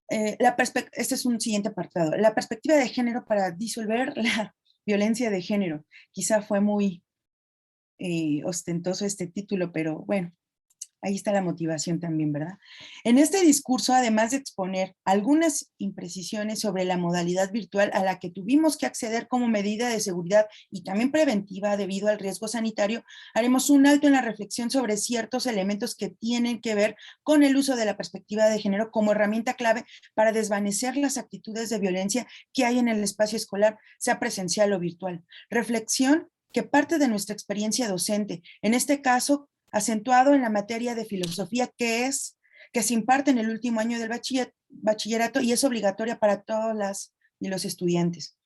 Este es un siguiente apartado. La perspectiva de género para disolver la violencia de género. Quizá fue muy ostentoso este título, pero bueno, ahí está la motivación también, ¿verdad? En este discurso, además de exponer algunas imprecisiones sobre la modalidad virtual a la que tuvimos que acceder como medida de seguridad y también preventiva debido al riesgo sanitario, haremos un alto en la reflexión sobre ciertos elementos que tienen que ver con el uso de la perspectiva de género como herramienta clave para desvanecer las actitudes de violencia que hay en el espacio escolar, sea presencial o virtual. Reflexión que parte de nuestra experiencia docente, en este caso, acentuado en la materia de filosofía que se imparte en el último año del bachillerato y es obligatoria para todas las y los estudiantes.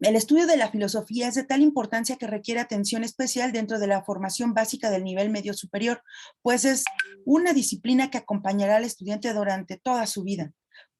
El estudio de la filosofía es de tal importancia que requiere atención especial dentro de la formación básica del nivel medio superior, pues es una disciplina que acompañará al estudiante durante toda su vida.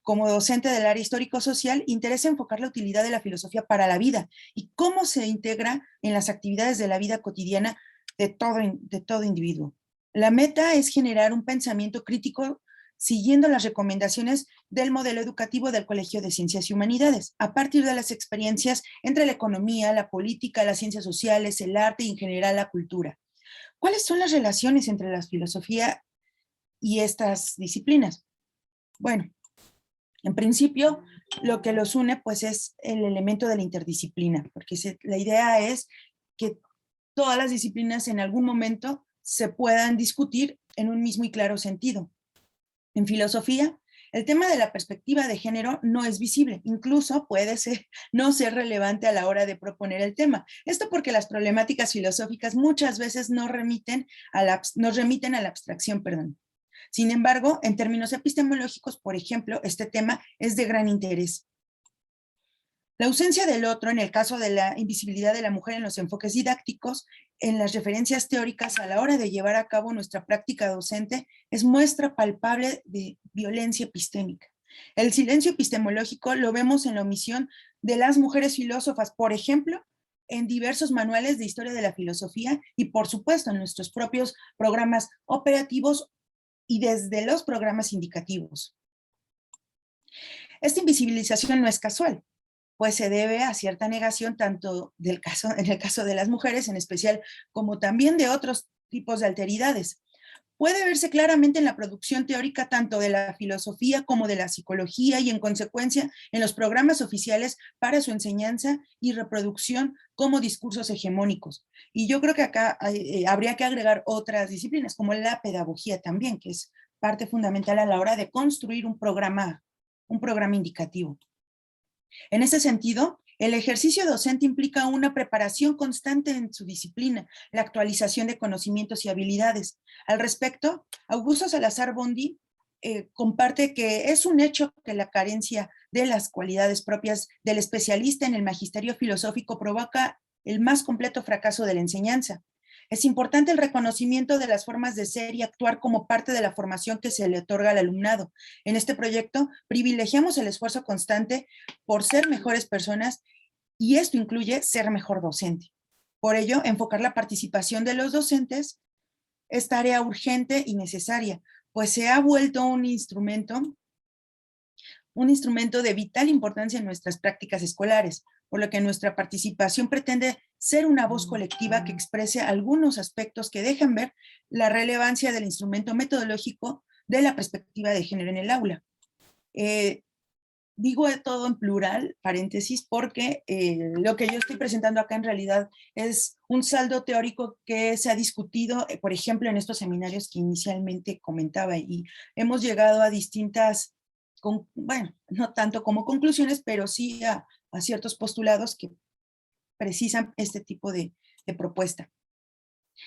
Como docente del área histórico-social, interesa enfocar la utilidad de la filosofía para la vida y cómo se integra en las actividades de la vida cotidiana de todo individuo. La meta es generar un pensamiento crítico siguiendo las recomendaciones del modelo educativo del Colegio de Ciencias y Humanidades, a partir de las experiencias entre la economía, la política, las ciencias sociales, el arte y en general la cultura. ¿Cuáles son las relaciones entre la filosofía y estas disciplinas? Bueno, en principio, lo que los une pues es el elemento de la interdisciplina, porque la idea es que todas las disciplinas en algún momento se puedan discutir en un mismo y claro sentido. En filosofía, el tema de la perspectiva de género no es visible, incluso puede no ser relevante a la hora de proponer el tema. Esto porque las problemáticas filosóficas muchas veces nos remiten a la abstracción, perdón. Sin embargo, en términos epistemológicos, por ejemplo, este tema es de gran interés. La ausencia del otro, en el caso de la invisibilidad de la mujer en los enfoques didácticos, en las referencias teóricas a la hora de llevar a cabo nuestra práctica docente, es muestra palpable de violencia epistémica. El silencio epistemológico lo vemos en la omisión de las mujeres filósofas, por ejemplo, en diversos manuales de historia de la filosofía y, por supuesto, en nuestros propios programas operativos y desde los programas indicativos. Esta invisibilización no es casual, pues se debe a cierta negación tanto en el caso de las mujeres en especial, como también de otros tipos de alteridades. Puede verse claramente en la producción teórica tanto de la filosofía como de la psicología y en consecuencia en los programas oficiales para su enseñanza y reproducción como discursos hegemónicos. Y yo creo que acá habría que agregar otras disciplinas como la pedagogía también, que es parte fundamental a la hora de construir un programa indicativo. En ese sentido, el ejercicio docente implica una preparación constante en su disciplina, la actualización de conocimientos y habilidades. Al respecto, Augusto Salazar Bondy comparte que es un hecho que la carencia de las cualidades propias del especialista en el magisterio filosófico provoca el más completo fracaso de la enseñanza. Es importante el reconocimiento de las formas de ser y actuar como parte de la formación que se le otorga al alumnado. En este proyecto privilegiamos el esfuerzo constante por ser mejores personas y esto incluye ser mejor docente. Por ello, enfocar la participación de los docentes es tarea urgente y necesaria, pues se ha vuelto un instrumento de vital importancia en nuestras prácticas escolares, por lo que nuestra participación pretende ser una voz colectiva que exprese algunos aspectos que dejan ver la relevancia del instrumento metodológico de la perspectiva de género en el aula. Digo todo en plural, paréntesis, porque lo que yo estoy presentando acá en realidad es un saldo teórico que se ha discutido, por ejemplo, en estos seminarios que inicialmente comentaba, y hemos llegado a distintas, bueno, no tanto como conclusiones, pero sí a ciertos postulados que precisan este tipo de propuesta.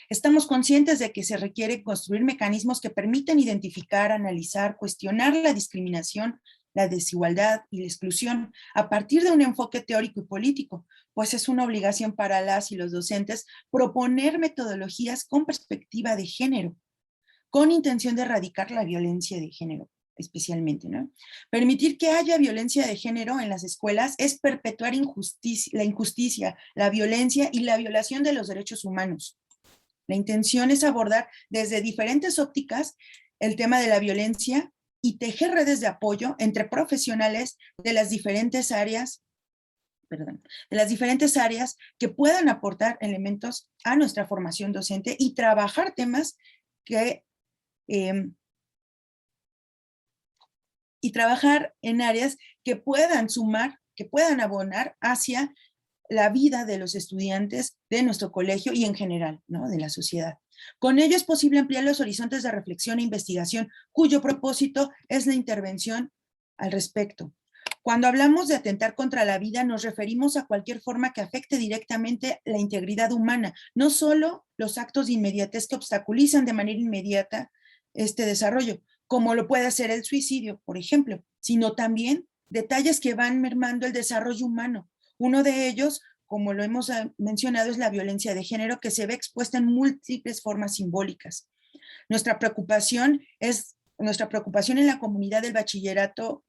Estamos conscientes de que se requiere construir mecanismos que permiten identificar, analizar, cuestionar la discriminación, la desigualdad y la exclusión a partir de un enfoque teórico y político, pues es una obligación para las y los docentes proponer metodologías con perspectiva de género, con intención de erradicar la violencia de género especialmente, ¿no? Permitir que haya violencia de género en las escuelas es perpetuar la injusticia, la violencia y la violación de los derechos humanos. La intención es abordar desde diferentes ópticas el tema de la violencia y tejer redes de apoyo entre profesionales de las diferentes áreas, que puedan aportar elementos a nuestra formación docente y trabajar temas y trabajar en áreas que puedan sumar, que puedan abonar hacia la vida de los estudiantes de nuestro colegio y en general, ¿no?, de la sociedad. Con ello es posible ampliar los horizontes de reflexión e investigación, cuyo propósito es la intervención al respecto. Cuando hablamos de atentar contra la vida, nos referimos a cualquier forma que afecte directamente la integridad humana, no solo los actos de inmediatez que obstaculizan de manera inmediata este desarrollo, como lo puede ser el suicidio, por ejemplo, sino también detalles que van mermando el desarrollo humano. Uno de ellos, como lo hemos mencionado, es la violencia de género, que se ve expuesta en múltiples formas simbólicas. Nuestra preocupación en la comunidad del bachillerato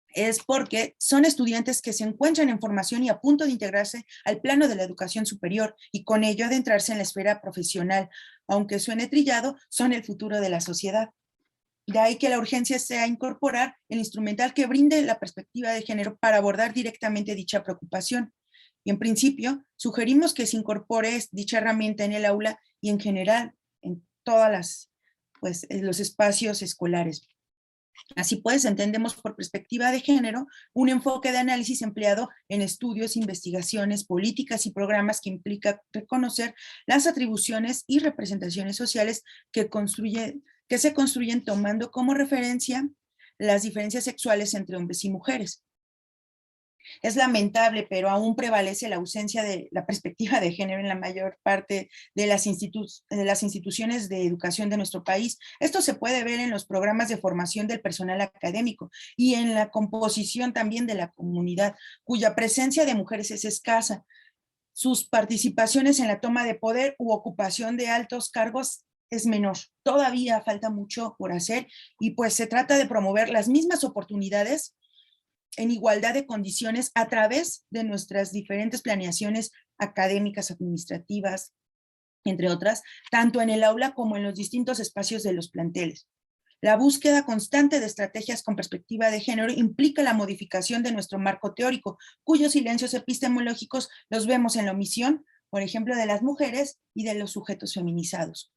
es porque son estudiantes que se encuentran en formación y a punto de integrarse al plano de la educación superior y con ello adentrarse en la esfera profesional. Aunque suene trillado, son el futuro de la sociedad. De ahí que la urgencia sea incorporar el instrumental que brinde la perspectiva de género para abordar directamente dicha preocupación. Y en principio, sugerimos que se incorpore dicha herramienta en el aula y en general en todas los espacios escolares. Así pues, entendemos por perspectiva de género un enfoque de análisis empleado en estudios, investigaciones, políticas y programas que implica reconocer las atribuciones y representaciones sociales que se construyen tomando como referencia las diferencias sexuales entre hombres y mujeres. Es lamentable, pero aún prevalece la ausencia de la perspectiva de género en la mayor parte de las instituciones de educación de nuestro país. Esto se puede ver en los programas de formación del personal académico y en la composición también de la comunidad, cuya presencia de mujeres es escasa. Sus participaciones en la toma de poder u ocupación de altos cargos es menor. Todavía falta mucho por hacer y pues se trata de promover las mismas oportunidades en igualdad de condiciones a través de nuestras diferentes planeaciones académicas, administrativas, entre otras, tanto en el aula como en los distintos espacios de los planteles. La búsqueda constante de estrategias con perspectiva de género implica la modificación de nuestro marco teórico, cuyos silencios epistemológicos los vemos en la omisión, por ejemplo, de las mujeres y de los sujetos feminizados.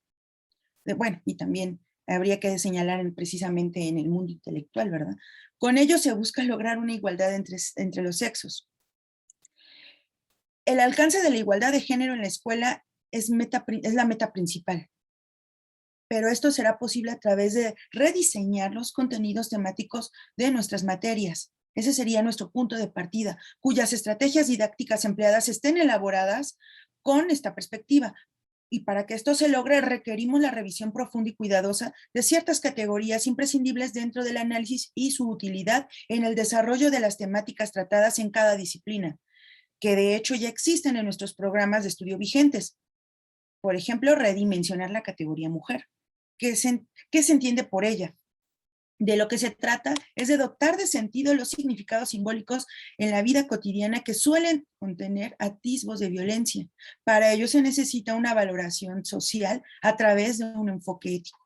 Bueno, y también habría que señalar precisamente en el mundo intelectual, ¿verdad? Con ello se busca lograr una igualdad entre los sexos. El alcance de la igualdad de género en la escuela es la meta principal, pero esto será posible a través de rediseñar los contenidos temáticos de nuestras materias. Ese sería nuestro punto de partida, cuyas estrategias didácticas empleadas estén elaboradas con esta perspectiva. Y para que esto se logre, requerimos la revisión profunda y cuidadosa de ciertas categorías imprescindibles dentro del análisis y su utilidad en el desarrollo de las temáticas tratadas en cada disciplina, que de hecho ya existen en nuestros programas de estudio vigentes. Por ejemplo, redimensionar la categoría mujer. ¿Qué se entiende por ella? De lo que se trata es de dotar de sentido los significados simbólicos en la vida cotidiana que suelen contener atisbos de violencia. Para ello se necesita una valoración social a través de un enfoque ético.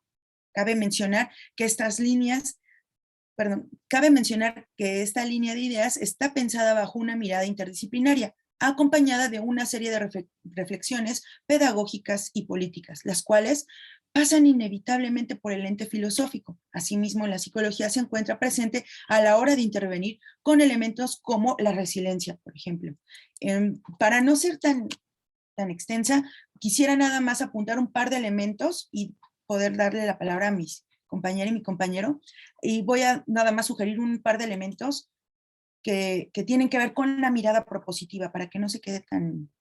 Cabe mencionar que esta línea de ideas está pensada bajo una mirada interdisciplinaria, acompañada de una serie de reflexiones pedagógicas y políticas, las cuales pasan inevitablemente por el ente filosófico. Asimismo, la psicología se encuentra presente a la hora de intervenir con elementos como la resiliencia, por ejemplo. Para no ser tan extensa, quisiera nada más apuntar un par de elementos y poder darle la palabra a mis compañeras y mi compañero. Y voy a nada más sugerir un par de elementos que tienen que ver con la mirada propositiva, para que no se quede tan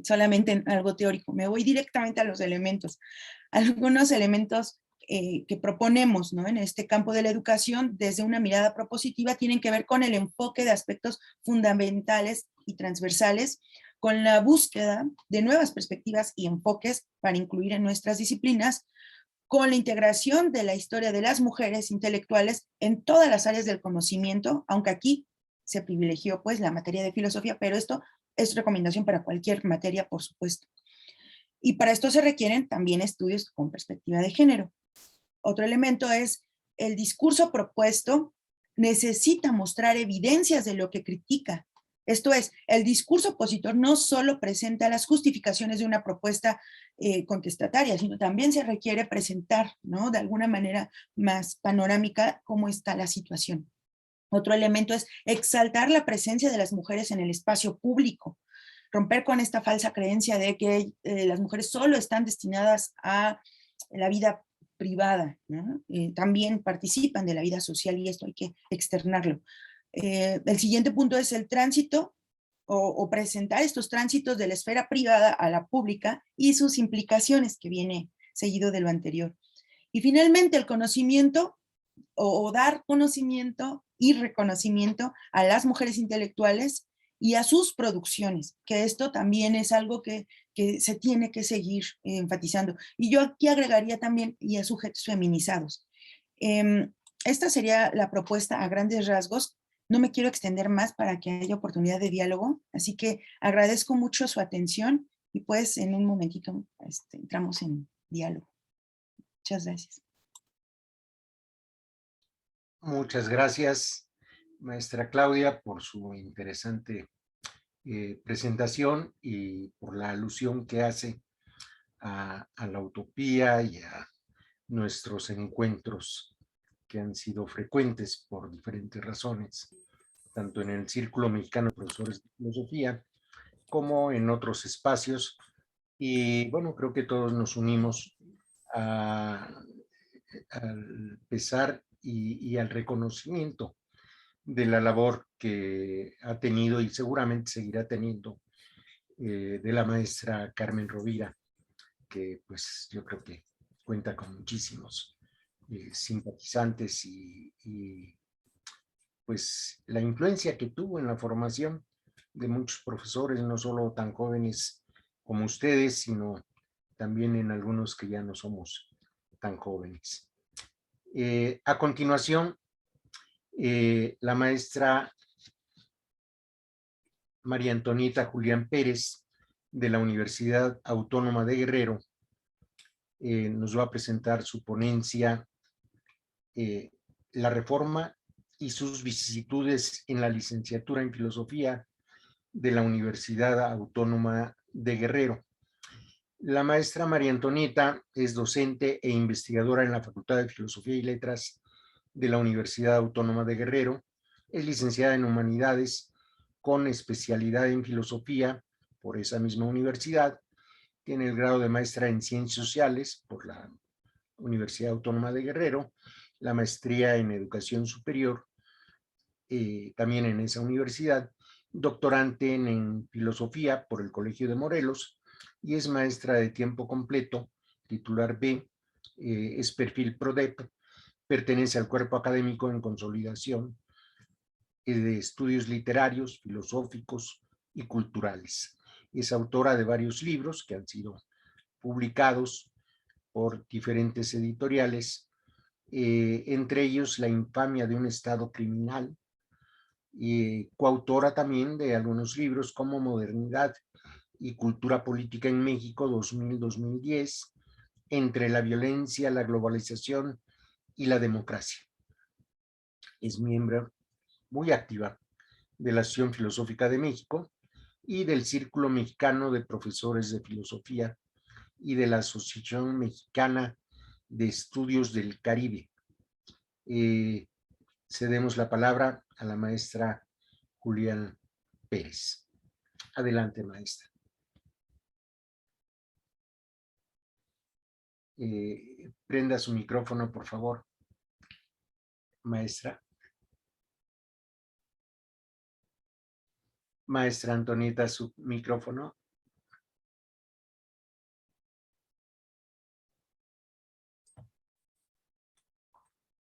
solamente en algo teórico. Me voy directamente a los elementos. Algunos elementos que proponemos, ¿no?, en este campo de la educación desde una mirada propositiva tienen que ver con el enfoque de aspectos fundamentales y transversales, con la búsqueda de nuevas perspectivas y enfoques para incluir en nuestras disciplinas, con la integración de la historia de las mujeres intelectuales en todas las áreas del conocimiento, aunque aquí se privilegió pues la materia de filosofía, pero esto es recomendación para cualquier materia, por supuesto. Y para esto se requieren también estudios con perspectiva de género. Otro elemento es el discurso propuesto necesita mostrar evidencias de lo que critica. Esto es, el discurso opositor no solo presenta las justificaciones de una propuesta contestataria, sino también se requiere presentar, ¿no?, de alguna manera más panorámica cómo está la situación. Otro elemento es exaltar la presencia de las mujeres en el espacio público, romper con esta falsa creencia de que las mujeres solo están destinadas a la vida privada, ¿no? También participan de la vida social y esto hay que externarlo. El siguiente punto es el tránsito o presentar estos tránsitos de la esfera privada a la pública y sus implicaciones, que viene seguido de lo anterior. Y finalmente el conocimiento o dar conocimiento y reconocimiento a las mujeres intelectuales y a sus producciones, que esto también es algo que se tiene que seguir enfatizando. Y yo aquí agregaría también y a sujetos feminizados. Esta sería la propuesta a grandes rasgos. No me quiero extender más para que haya oportunidad de diálogo, así que agradezco mucho su atención y pues en un momentito entramos en diálogo. Muchas gracias. Muchas gracias, maestra Claudia, por su interesante presentación y por la alusión que hace a la utopía y a nuestros encuentros que han sido frecuentes por diferentes razones, tanto en el Círculo Mexicano de Profesores de Filosofía como en otros espacios. Y bueno, creo que todos nos unimos al pesar y al reconocimiento de la labor que ha tenido y seguramente seguirá teniendo de la maestra Carmen Rovira, que pues yo creo que cuenta con muchísimos simpatizantes y pues la influencia que tuvo en la formación de muchos profesores, no solo tan jóvenes como ustedes, sino también en algunos que ya no somos tan jóvenes. A continuación, la maestra María Antonieta Julián Pérez, de la Universidad Autónoma de Guerrero, nos va a presentar su ponencia, La reforma y sus vicisitudes en la licenciatura en filosofía de la Universidad Autónoma de Guerrero. La maestra María Antonieta es docente e investigadora en la Facultad de Filosofía y Letras de la Universidad Autónoma de Guerrero. Es licenciada en Humanidades con especialidad en Filosofía por esa misma universidad. Tiene el grado de maestra en Ciencias Sociales por la Universidad Autónoma de Guerrero, la maestría en Educación Superior, también en esa universidad, doctorante en Filosofía por el Colegio de Morelos y es maestra de tiempo completo, titular B, es perfil PRODEP, pertenece al cuerpo académico en consolidación de estudios literarios, filosóficos y culturales. Es autora de varios libros que han sido publicados por diferentes editoriales, entre ellos La infamia de un Estado criminal, y coautora también de algunos libros como Modernidad y Cultura Política en México 2000-2010, Entre la violencia, la globalización y la democracia. Es miembro muy activa de la Asociación Filosófica de México y del Círculo Mexicano de Profesores de Filosofía y de la Asociación Mexicana de Estudios del Caribe. Cedemos la palabra a la maestra Julián Pérez. Adelante, maestra. Prenda su micrófono, por favor, maestra. Maestra Antonieta, su micrófono.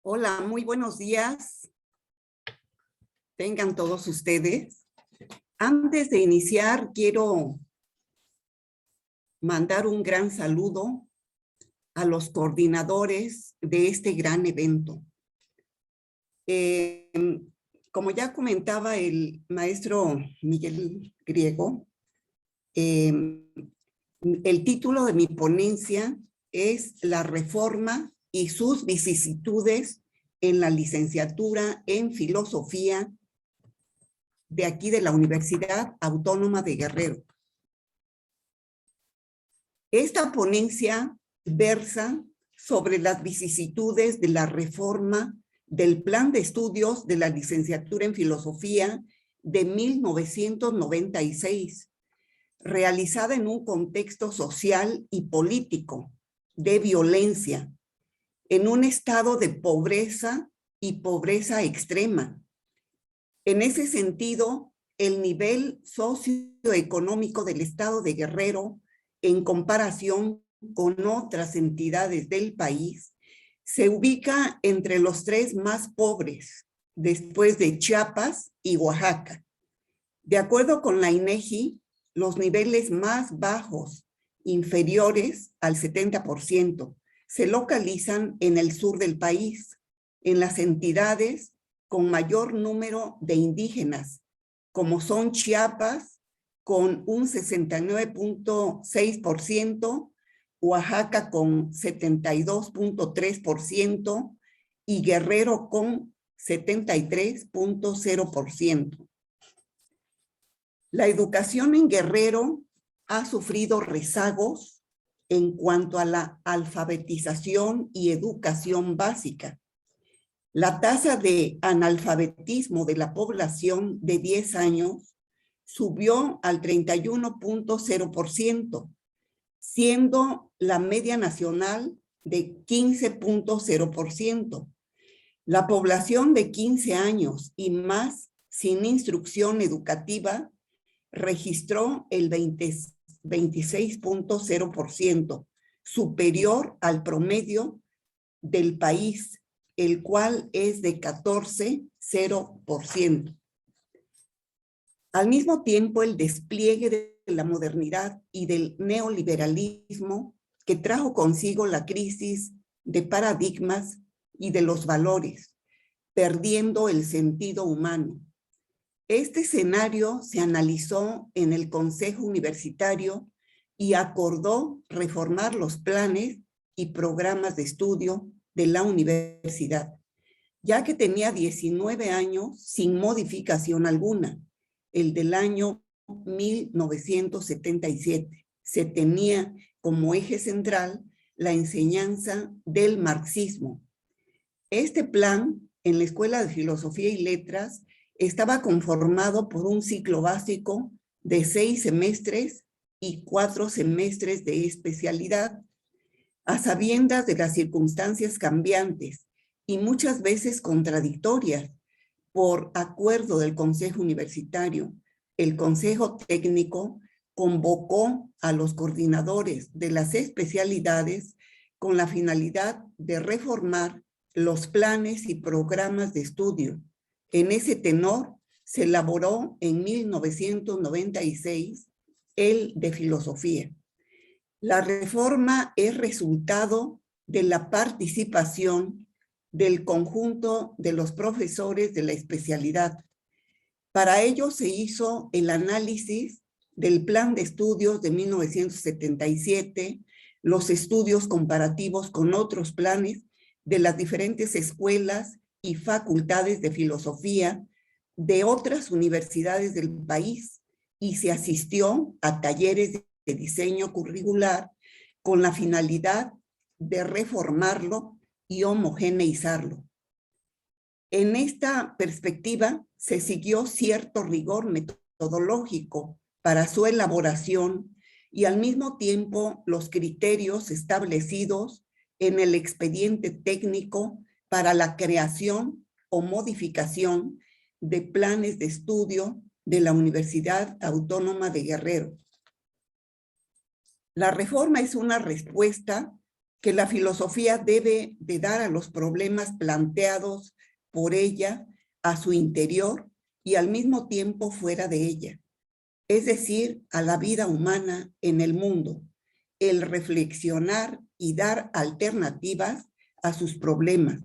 Hola, muy buenos días. Tengan todos ustedes. Antes de iniciar, quiero mandar un gran saludo a los coordinadores de este gran evento. Como ya comentaba el maestro Miguel Griego, el título de mi ponencia es La reforma y sus vicisitudes en la licenciatura en filosofía de aquí de la Universidad Autónoma de Guerrero. Esta ponencia versa sobre las vicisitudes de la reforma del plan de estudios de la licenciatura en filosofía de 1996, realizada en un contexto social y político de violencia, en un estado de pobreza y pobreza extrema. En ese sentido, el nivel socioeconómico del estado de Guerrero, en comparación con otras entidades del país, se ubica entre los 3 más pobres, después de Chiapas y Oaxaca. De acuerdo con la INEGI, los niveles más bajos, inferiores al 70%, se localizan en el sur del país, en las entidades con mayor número de indígenas, como son Chiapas, con un 69.6%, Oaxaca con 72.3% y Guerrero con 73.0%. La educación en Guerrero ha sufrido rezagos en cuanto a la alfabetización y educación básica. La tasa de analfabetismo de la población de 10 años subió al 31.0%, siendo la media nacional de 15.0%. La población de 15 años y más sin instrucción educativa registró el 26.0%, superior al promedio del país, el cual es de 14.0%. Al mismo tiempo, el despliegue de la modernidad y del neoliberalismo que trajo consigo la crisis de paradigmas y de los valores, perdiendo el sentido humano. Este escenario se analizó en el Consejo Universitario y acordó reformar los planes y programas de estudio de la universidad, ya que tenía 19 años sin modificación alguna. El del año 1977 se tenía como eje central la enseñanza del marxismo. Este plan en la Escuela de Filosofía y Letras estaba conformado por un ciclo básico de 6 semestres y 4 semestres de especialidad, a sabiendas de las circunstancias cambiantes y muchas veces contradictorias. Por acuerdo del Consejo Universitario, el Consejo Técnico convocó a los coordinadores de las especialidades con la finalidad de reformar los planes y programas de estudio. En ese tenor se elaboró en 1996 el de filosofía. La reforma es resultado de la participación del conjunto de los profesores de la especialidad. Para ello se hizo el análisis del plan de estudios de 1977, los estudios comparativos con otros planes de las diferentes escuelas y facultades de filosofía de otras universidades del país, y se asistió a talleres de diseño curricular con la finalidad de reformarlo y homogeneizarlo. En esta perspectiva se siguió cierto rigor metodológico para su elaboración y al mismo tiempo los criterios establecidos en el expediente técnico para la creación o modificación de planes de estudio de la Universidad Autónoma de Guerrero. La reforma es una respuesta que la filosofía debe de dar a los problemas planteados por ella a su interior y al mismo tiempo fuera de ella, es decir, a la vida humana en el mundo, el reflexionar y dar alternativas a sus problemas.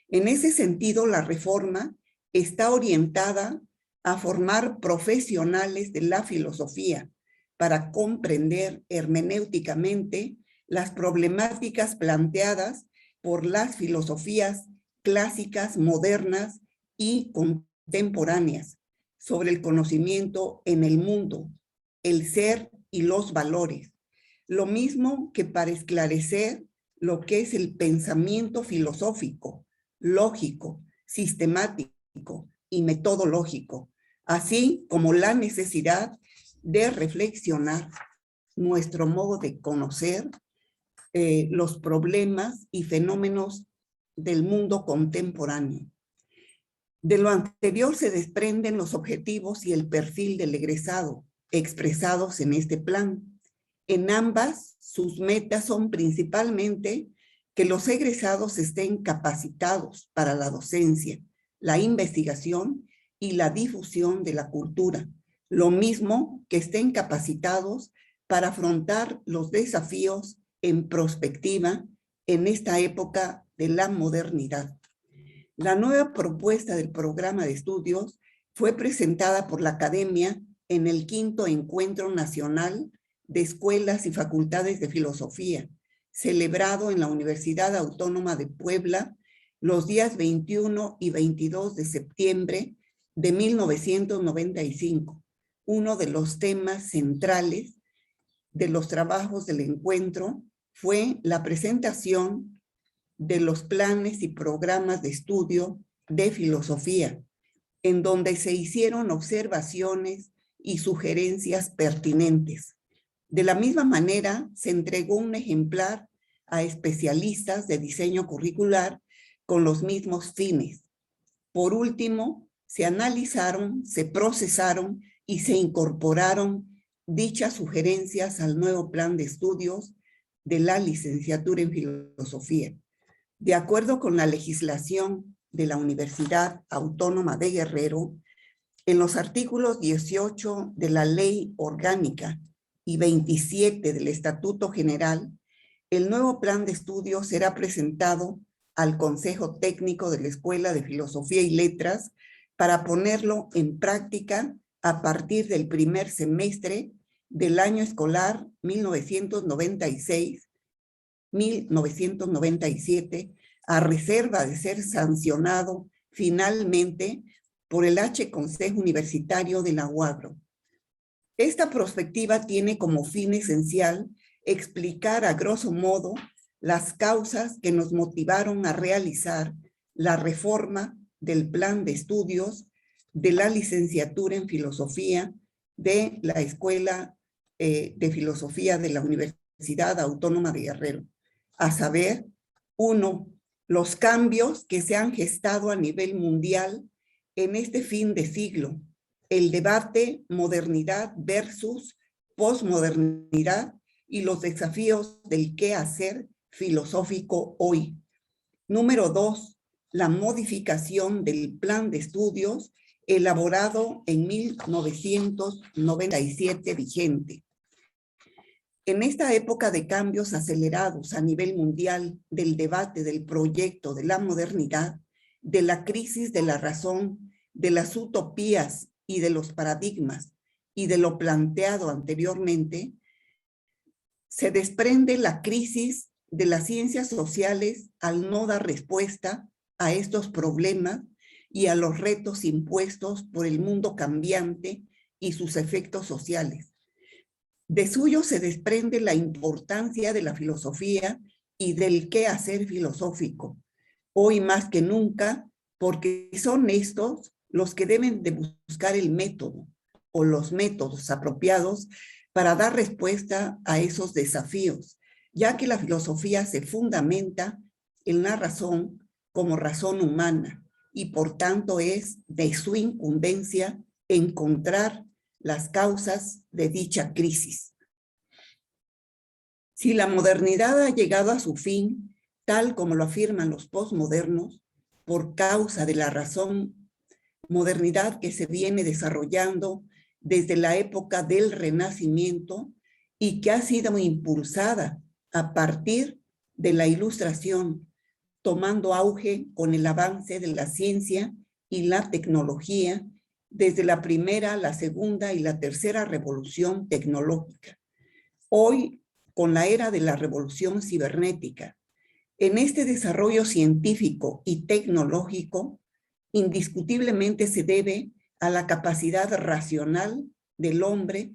En ese sentido, la reforma está orientada a formar profesionales de la filosofía para comprender hermenéuticamente las problemáticas planteadas por las filosofías clásicas, modernas y contemporáneas sobre el conocimiento en el mundo, el ser y los valores, lo mismo que para esclarecer lo que es el pensamiento filosófico, lógico, sistemático y metodológico, así como la necesidad de reflexionar nuestro modo de conocer los problemas y fenómenos del mundo contemporáneo. De lo anterior se desprenden los objetivos y el perfil del egresado expresados en este plan. En ambas, sus metas son principalmente que los egresados estén capacitados para la docencia, la investigación y la difusión de la cultura, lo mismo que estén capacitados para afrontar los desafíos en perspectiva en esta época de la modernidad. La nueva propuesta del programa de estudios fue presentada por la Academia en el 5º Encuentro Nacional de Escuelas y Facultades de Filosofía, celebrado en la Universidad Autónoma de Puebla los días 21 y 22 de septiembre de 1995. Uno de los temas centrales de los trabajos del encuentro fue la presentación de los planes y programas de estudio de filosofía, en donde se hicieron observaciones y sugerencias pertinentes. De la misma manera, se entregó un ejemplar a especialistas de diseño curricular con los mismos fines. Por último, se analizaron, se procesaron y se incorporaron dichas sugerencias al nuevo plan de estudios de la licenciatura en filosofía. De acuerdo con la legislación de la Universidad Autónoma de Guerrero, en los artículos 18 de la Ley Orgánica y 27 del Estatuto General, el nuevo plan de estudios será presentado al Consejo Técnico de la Escuela de Filosofía y Letras para ponerlo en práctica a partir del primer semestre del año escolar 1996-1997, a reserva de ser sancionado finalmente por el H. Consejo Universitario de la UAGRO. Esta perspectiva tiene como fin esencial explicar a grosso modo las causas que nos motivaron a realizar la reforma del plan de estudios de la licenciatura en filosofía de la Escuela de Filosofía de la Universidad Autónoma de Guerrero. A saber, 1, los cambios que se han gestado a nivel mundial en este fin de siglo, el debate modernidad versus posmodernidad y los desafíos del qué hacer filosófico hoy. Número 2, la modificación del plan de estudios elaborado en 1997 vigente. En esta época de cambios acelerados a nivel mundial del debate del proyecto de la modernidad, de la crisis de la razón, de las utopías y de los paradigmas y de lo planteado anteriormente, se desprende la crisis de las ciencias sociales al no dar respuesta a estos problemas y a los retos impuestos por el mundo cambiante y sus efectos sociales. De suyo se desprende la importancia de la filosofía y del qué hacer filosófico, hoy más que nunca, porque son estos los que deben de buscar el método o los métodos apropiados para dar respuesta a esos desafíos, ya que la filosofía se fundamenta en la razón como razón humana y por tanto es de su incumbencia encontrar las causas de dicha crisis. Si la modernidad ha llegado a su fin, tal como lo afirman los posmodernos, por causa de la razón, modernidad que se viene desarrollando desde la época del Renacimiento y que ha sido impulsada a partir de la Ilustración, tomando auge con el avance de la ciencia y la tecnología desde la primera, la segunda y la tercera revolución tecnológica. Hoy, con la era de la revolución cibernética, en este desarrollo científico y tecnológico, indiscutiblemente se debe a la capacidad racional del hombre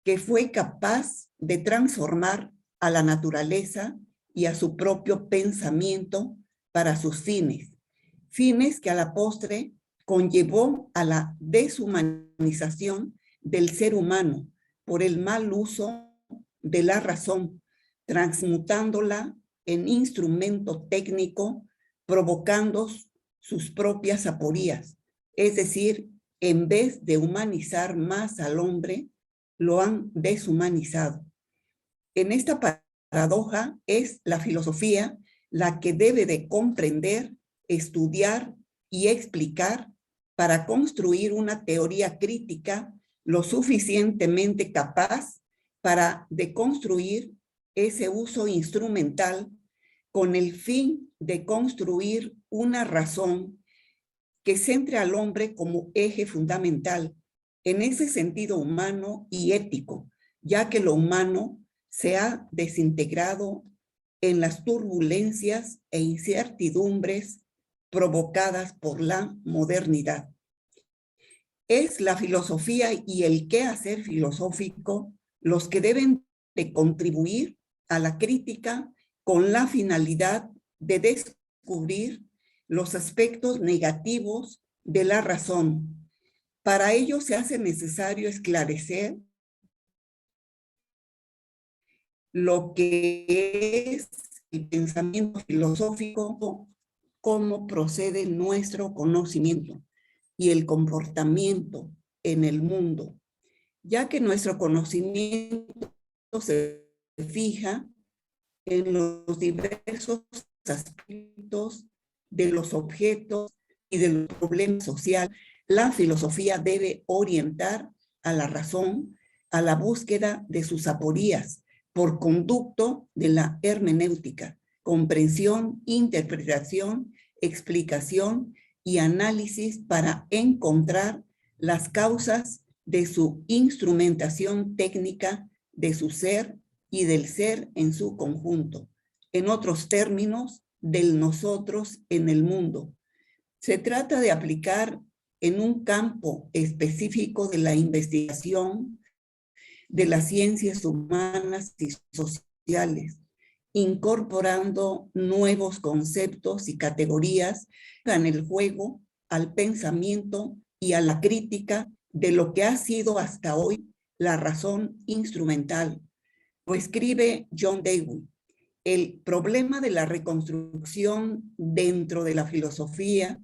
que fue capaz de transformar a la naturaleza y a su propio pensamiento para sus fines, fines que a la postre conllevó a la deshumanización del ser humano por el mal uso de la razón, transmutándola en instrumento técnico, provocando sus propias aporías. Es decir, en vez de humanizar más al hombre, lo han deshumanizado. En esta paradoja es la filosofía la que debe de comprender, estudiar y explicar para construir una teoría crítica lo suficientemente capaz para deconstruir ese uso instrumental con el fin de construir una razón que centre al hombre como eje fundamental en ese sentido humano y ético, ya que lo humano se ha desintegrado en las turbulencias e incertidumbres provocadas por la modernidad. Es la filosofía y el quehacer filosófico los que deben de contribuir a la crítica con la finalidad de descubrir los aspectos negativos de la razón. Para ello se hace necesario esclarecer lo que es el pensamiento filosófico, cómo procede nuestro conocimiento y el comportamiento en el mundo, ya que nuestro conocimiento se fija en los diversos aspectos de los objetos y de los problemas sociales. La filosofía debe orientar a la razón a la búsqueda de sus aporías por conducto de la hermenéutica, comprensión, interpretación, explicación y análisis para encontrar las causas de su instrumentación técnica, de su ser y del ser en su conjunto. En otros términos, del nosotros en el mundo. Se trata de aplicar en un campo específico de la investigación de las ciencias humanas y sociales, incorporando nuevos conceptos y categorías en el juego, al pensamiento y a la crítica de lo que ha sido hasta hoy la razón instrumental. Lo escribe John Dewey. El problema de la reconstrucción dentro de la filosofía,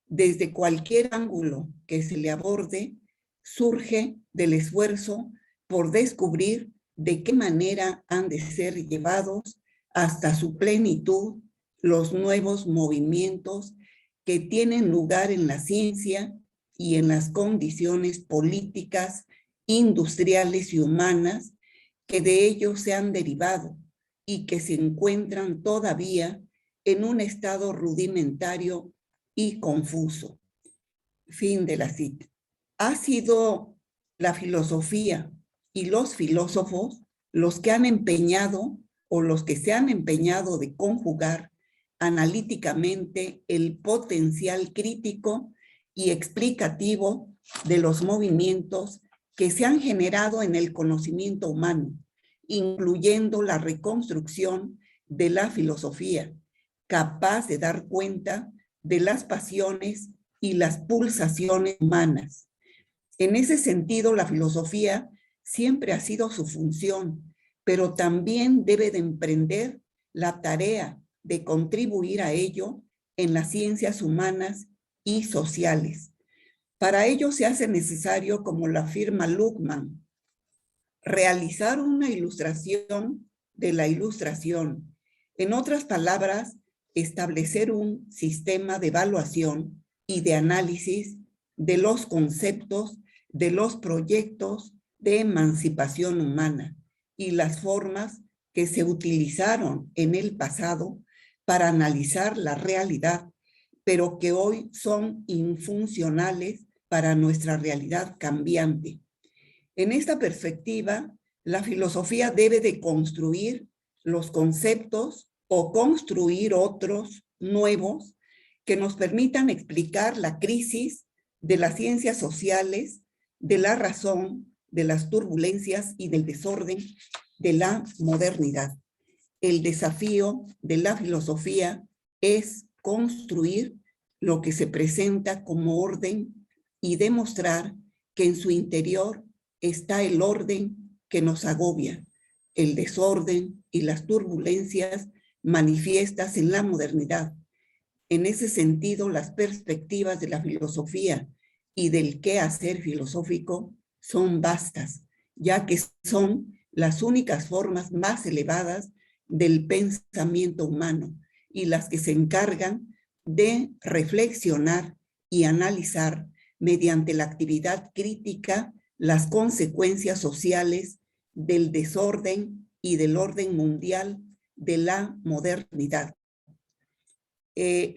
desde cualquier ángulo que se le aborde, surge del esfuerzo por descubrir de qué manera han de ser llevados hasta su plenitud los nuevos movimientos que tienen lugar en la ciencia y en las condiciones políticas, industriales y humanas que de ellos se han derivado y que se encuentran todavía en un estado rudimentario y confuso. Fin de la cita. Ha sido la filosofía y los filósofos los que han empeñado o los que se han empeñado de conjugar analíticamente el potencial crítico y explicativo de los movimientos que se han generado en el conocimiento humano, incluyendo la reconstrucción de la filosofía, capaz de dar cuenta de las pasiones y las pulsaciones humanas. En ese sentido, la filosofía siempre ha sido su función, pero también debe de emprender la tarea de contribuir a ello en las ciencias humanas y sociales. Para ello se hace necesario, como lo afirma Luckmann, realizar una ilustración de la ilustración. En otras palabras, establecer un sistema de evaluación y de análisis de los conceptos, de los proyectos de emancipación humana y las formas que se utilizaron en el pasado para analizar la realidad, pero que hoy son infuncionales para nuestra realidad cambiante. En esta perspectiva, la filosofía debe de construir los conceptos o construir otros nuevos que nos permitan explicar la crisis de las ciencias sociales, de la razón, de las turbulencias y del desorden de la modernidad. El desafío de la filosofía es construir lo que se presenta como orden y demostrar que en su interior está el orden que nos agobia, el desorden y las turbulencias manifiestas en la modernidad. En ese sentido, las perspectivas de la filosofía y del quehacer filosófico son vastas, ya que son las únicas formas más elevadas del pensamiento humano y las que se encargan de reflexionar y analizar mediante la actividad crítica las consecuencias sociales del desorden y del orden mundial de la modernidad.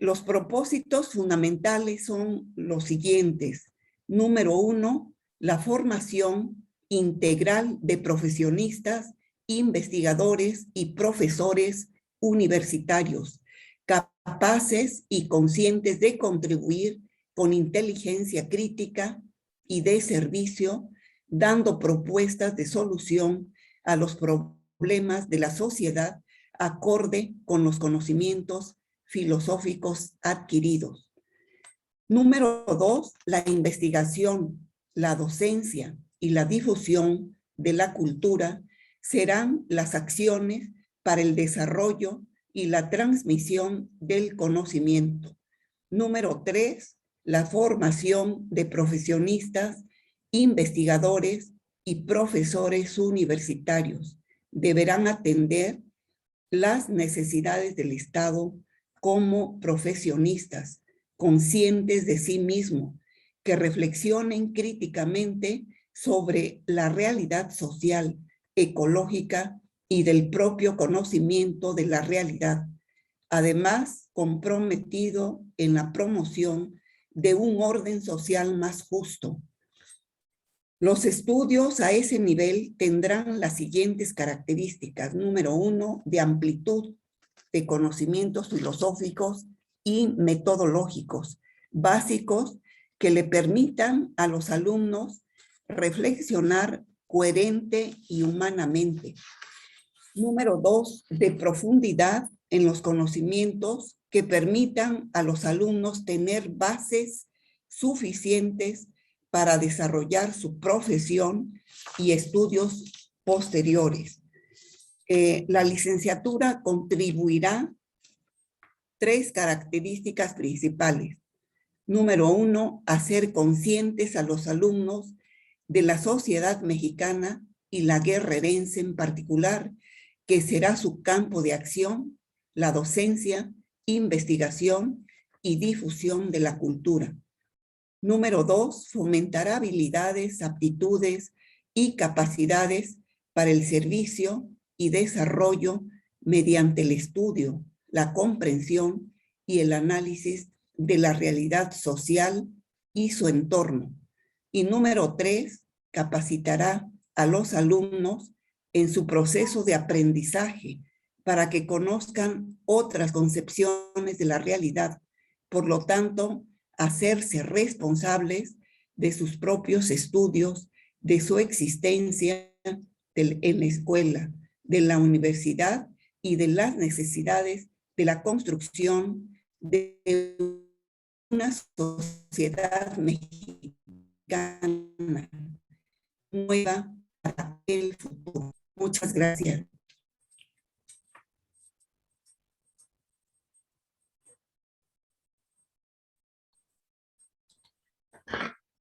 Los propósitos fundamentales son los siguientes. Número 1, la formación integral de profesionistas, investigadores y profesores universitarios, capaces y conscientes de contribuir con inteligencia crítica y de servicio, dando propuestas de solución a los problemas de la sociedad acorde con los conocimientos filosóficos adquiridos. Número 2, la investigación, la docencia y la difusión de la cultura serán las acciones para el desarrollo y la transmisión del conocimiento. Número 3, la formación de profesionistas, investigadores y profesores universitarios deberán atender las necesidades del Estado como profesionistas, conscientes de sí mismos, que reflexionen críticamente sobre la realidad social, ecológica y del propio conocimiento de la realidad. Además, comprometido en la promoción de un orden social más justo. Los estudios a ese nivel tendrán las siguientes características. Número 1, de amplitud de conocimientos filosóficos y metodológicos básicos que le permitan a los alumnos reflexionar coherente y humanamente. Número 2, de profundidad en los conocimientos que permitan a los alumnos tener bases suficientes para desarrollar su profesión y estudios posteriores. La licenciatura contribuirá 3 características principales. Número 1, hacer conscientes a los alumnos de la sociedad mexicana y la guerrerense en particular, que será su campo de acción, la docencia, investigación y difusión de la cultura. Número 2, fomentará habilidades, aptitudes y capacidades para el servicio y desarrollo mediante el estudio, la comprensión y el análisis de la realidad social y su entorno. Y número 3, capacitará a los alumnos en su proceso de aprendizaje para que conozcan otras concepciones de la realidad. Por lo tanto, hacerse responsables de sus propios estudios, de su existencia en la escuela, de la universidad y de las necesidades de la construcción de una sociedad mexicana nueva para el futuro. Muchas gracias.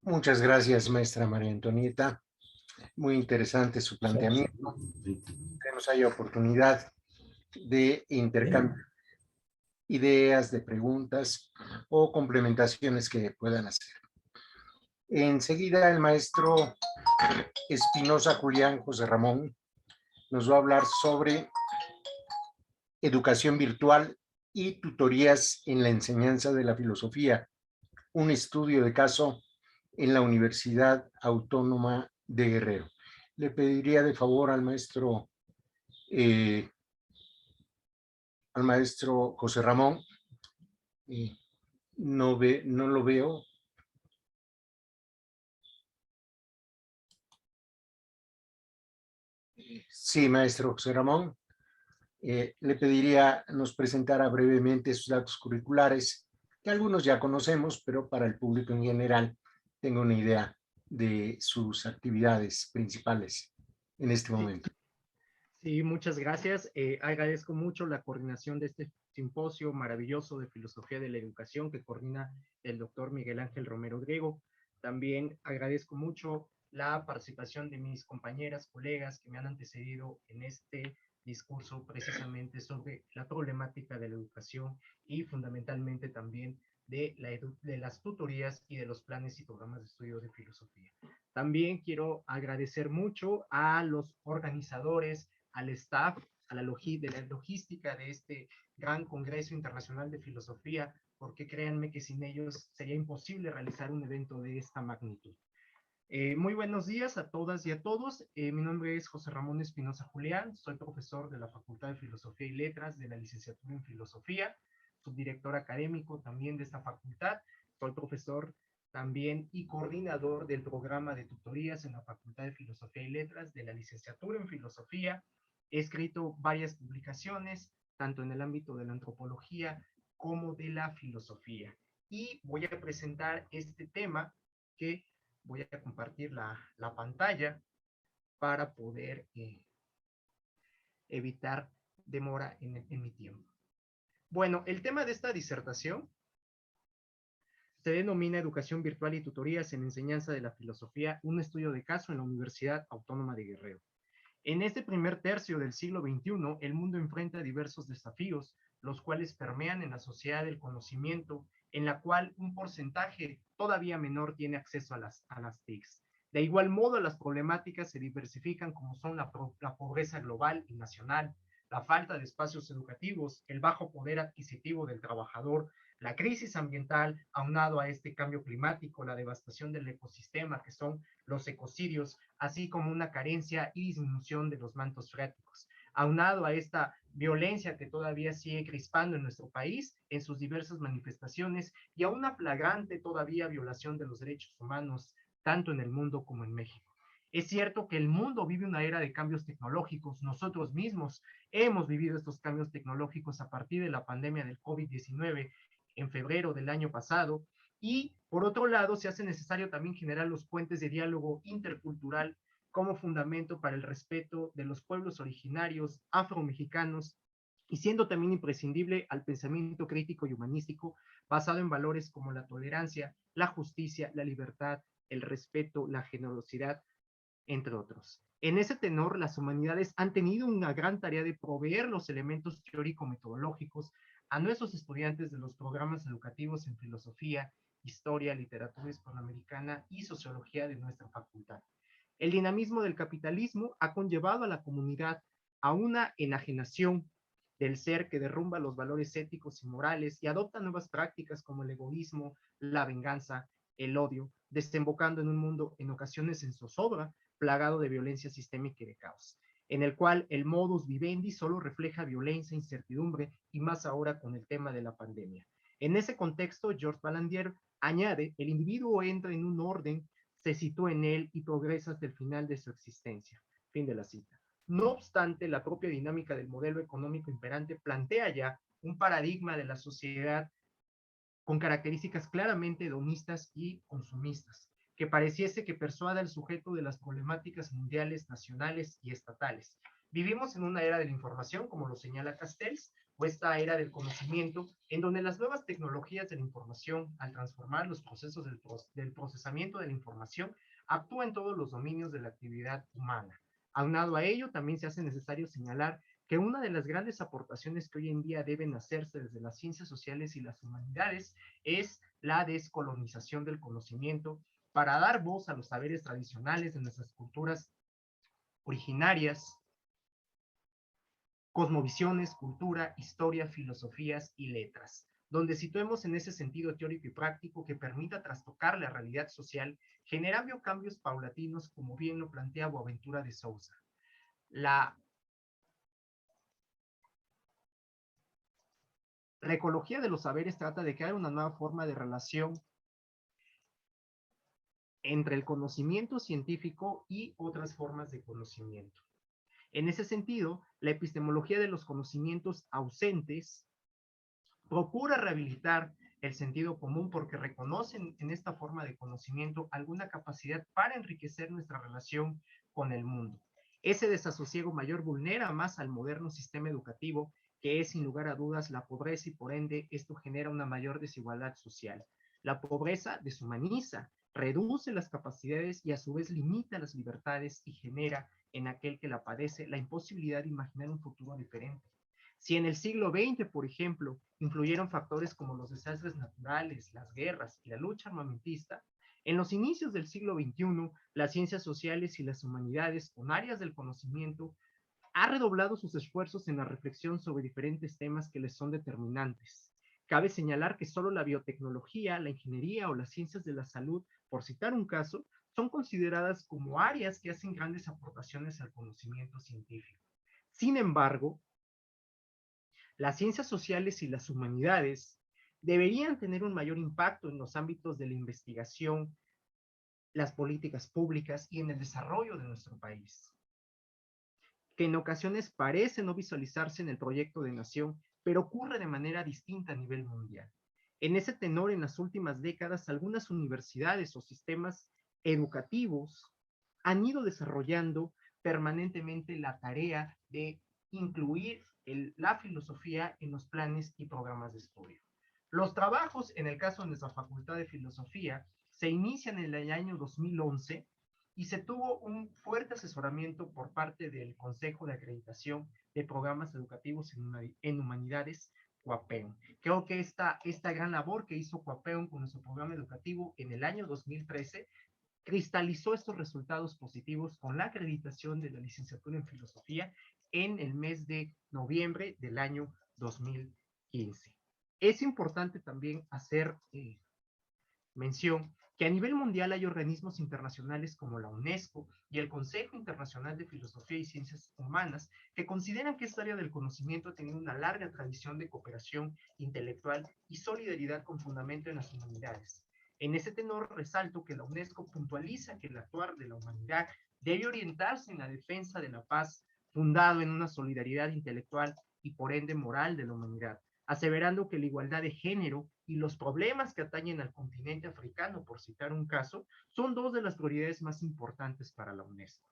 Muchas gracias, maestra María Antonieta. Muy interesante su planteamiento. Tenemos ahí oportunidad de intercambio de ideas, de preguntas o complementaciones que puedan hacer. Enseguida el maestro Espinosa Julián José Ramón nos va a hablar sobre educación virtual y tutorías en la enseñanza de la filosofía, un estudio de caso en la Universidad Autónoma de Guerrero. Le pediría de favor al maestro José Ramón, no lo veo. Sí, maestro José Ramón, le pediría nos presentara brevemente sus datos curriculares, que algunos ya conocemos, pero para el público en general tengo una idea de sus actividades principales en este momento. Sí, muchas gracias. Agradezco mucho la coordinación de este simposio maravilloso de filosofía de la educación que coordina el doctor Miguel Ángel Romero Griego. También agradezco mucho la participación de mis compañeras, colegas que me han antecedido en este discurso precisamente sobre la problemática de la educación y fundamentalmente también de las tutorías y de los planes y programas de estudio de filosofía. También quiero agradecer mucho a los organizadores, al staff, a la logística de este gran Congreso Internacional de Filosofía, porque créanme que sin ellos sería imposible realizar un evento de esta magnitud. Muy buenos días a todas y a todos. Mi nombre es José Ramón Espinosa Julián, soy profesor de la Facultad de Filosofía y Letras de la licenciatura en Filosofía, subdirector académico también de esta facultad, soy profesor también y coordinador del programa de tutorías en la Facultad de Filosofía y Letras de la licenciatura en Filosofía. He escrito varias publicaciones, tanto en el ámbito de la antropología como de la filosofía. Y voy a presentar este tema que voy a compartir la pantalla para poder evitar demora en mi tiempo. Bueno, el tema de esta disertación se denomina Educación Virtual y Tutorías en Enseñanza de la Filosofía, un estudio de caso en la Universidad Autónoma de Guerrero. En este primer tercio del siglo XXI, el mundo enfrenta diversos desafíos, los cuales permean en la sociedad del conocimiento, en la cual un porcentaje todavía menor tiene acceso a las TICs. De igual modo, las problemáticas se diversifican como son la pobreza global y nacional, la falta de espacios educativos, el bajo poder adquisitivo del trabajador, la crisis ambiental, aunado a este cambio climático, la devastación del ecosistema, que son los ecocidios, así como una carencia y disminución de los mantos freáticos. Aunado a esta violencia que todavía sigue crispando en nuestro país en sus diversas manifestaciones y a una flagrante todavía violación de los derechos humanos, tanto en el mundo como en México. Es cierto que el mundo vive una era de cambios tecnológicos. Nosotros mismos hemos vivido estos cambios tecnológicos a partir de la pandemia del COVID-19 en febrero del año pasado, y por otro lado se hace necesario también generar los puentes de diálogo intercultural como fundamento para el respeto de los pueblos originarios afromexicanos y siendo también imprescindible al pensamiento crítico y humanístico basado en valores como la tolerancia, la justicia, la libertad, el respeto, la generosidad, entre otros. En ese tenor, las humanidades han tenido una gran tarea de proveer los elementos teórico-metodológicos a nuestros estudiantes de los programas educativos en filosofía, historia, literatura hispanoamericana y sociología de nuestra facultad. El dinamismo del capitalismo ha conllevado a la comunidad a una enajenación del ser que derrumba los valores éticos y morales y adopta nuevas prácticas como el egoísmo, la venganza, el odio, desembocando en un mundo en ocasiones en zozobra, plagado de violencia sistémica y de caos, en el cual el modus vivendi solo refleja violencia, incertidumbre y más ahora con el tema de la pandemia. En ese contexto, Georges Balandier añade, el individuo entra en un orden, se sitúa en él y progresa hasta el final de su existencia. Fin de la cita. No obstante, la propia dinámica del modelo económico imperante plantea ya un paradigma de la sociedad con características claramente hedonistas y consumistas, que pareciese que persuada al sujeto de las problemáticas mundiales, nacionales y estatales. Vivimos en una era de la información, como lo señala Castells, o esta era del conocimiento, en donde las nuevas tecnologías de la información, al transformar los procesos del procesamiento de la información, actúan en todos los dominios de la actividad humana. Aunado a ello, también se hace necesario señalar que una de las grandes aportaciones que hoy en día deben hacerse desde las ciencias sociales y las humanidades es la descolonización del conocimiento para dar voz a los saberes tradicionales de nuestras culturas originarias, cosmovisiones, cultura, historia, filosofías y letras, donde situemos en ese sentido teórico y práctico que permita trastocar la realidad social, generando cambios paulatinos, como bien lo plantea Boaventura de Sousa. La ecología de los saberes trata de crear una nueva forma de relación entre el conocimiento científico y otras formas de conocimiento. En ese sentido, la epistemología de los conocimientos ausentes procura rehabilitar el sentido común porque reconocen en esta forma de conocimiento alguna capacidad para enriquecer nuestra relación con el mundo. Ese desasosiego mayor vulnera más al moderno sistema educativo, que es sin lugar a dudas la pobreza, y por ende esto genera una mayor desigualdad social. La pobreza deshumaniza, reduce las capacidades y a su vez limita las libertades y genera en aquel que la padece la imposibilidad de imaginar un futuro diferente. Si en el siglo XX, por ejemplo, influyeron factores como los desastres naturales, las guerras y la lucha armamentista, en los inicios del siglo XXI, las ciencias sociales y las humanidades, con áreas del conocimiento, ha redoblado sus esfuerzos en la reflexión sobre diferentes temas que les son determinantes. Cabe señalar que solo la biotecnología, la ingeniería o las ciencias de la salud, por citar un caso, son consideradas como áreas que hacen grandes aportaciones al conocimiento científico. Sin embargo, las ciencias sociales y las humanidades deberían tener un mayor impacto en los ámbitos de la investigación, las políticas públicas y en el desarrollo de nuestro país, que en ocasiones parece no visualizarse en el proyecto de nación, pero ocurre de manera distinta a nivel mundial. En ese tenor, en las últimas décadas, algunas universidades o sistemas educativos han ido desarrollando permanentemente la tarea de incluir la filosofía en los planes y programas de estudio. Los trabajos, en el caso de nuestra Facultad de Filosofía, se inician en el año 2011 y se tuvo un fuerte asesoramiento por parte del Consejo de Acreditación de Programas Educativos en Humanidades, CUAPEUN. Creo que esta gran labor que hizo CUAPEUN con nuestro programa educativo en el año 2013 cristalizó estos resultados positivos con la acreditación de la licenciatura en filosofía en el mes de noviembre del año 2015. Es importante también hacer mención que a nivel mundial hay organismos internacionales como la UNESCO y el Consejo Internacional de Filosofía y Ciencias Humanas que consideran que esta área del conocimiento tiene una larga tradición de cooperación intelectual y solidaridad con fundamento en las humanidades. En ese tenor resalto que la UNESCO puntualiza que el actuar de la humanidad debe orientarse en la defensa de la paz, fundado en una solidaridad intelectual y por ende moral de la humanidad, aseverando que la igualdad de género y los problemas que atañen al continente africano, por citar un caso, son dos de las prioridades más importantes para la UNESCO.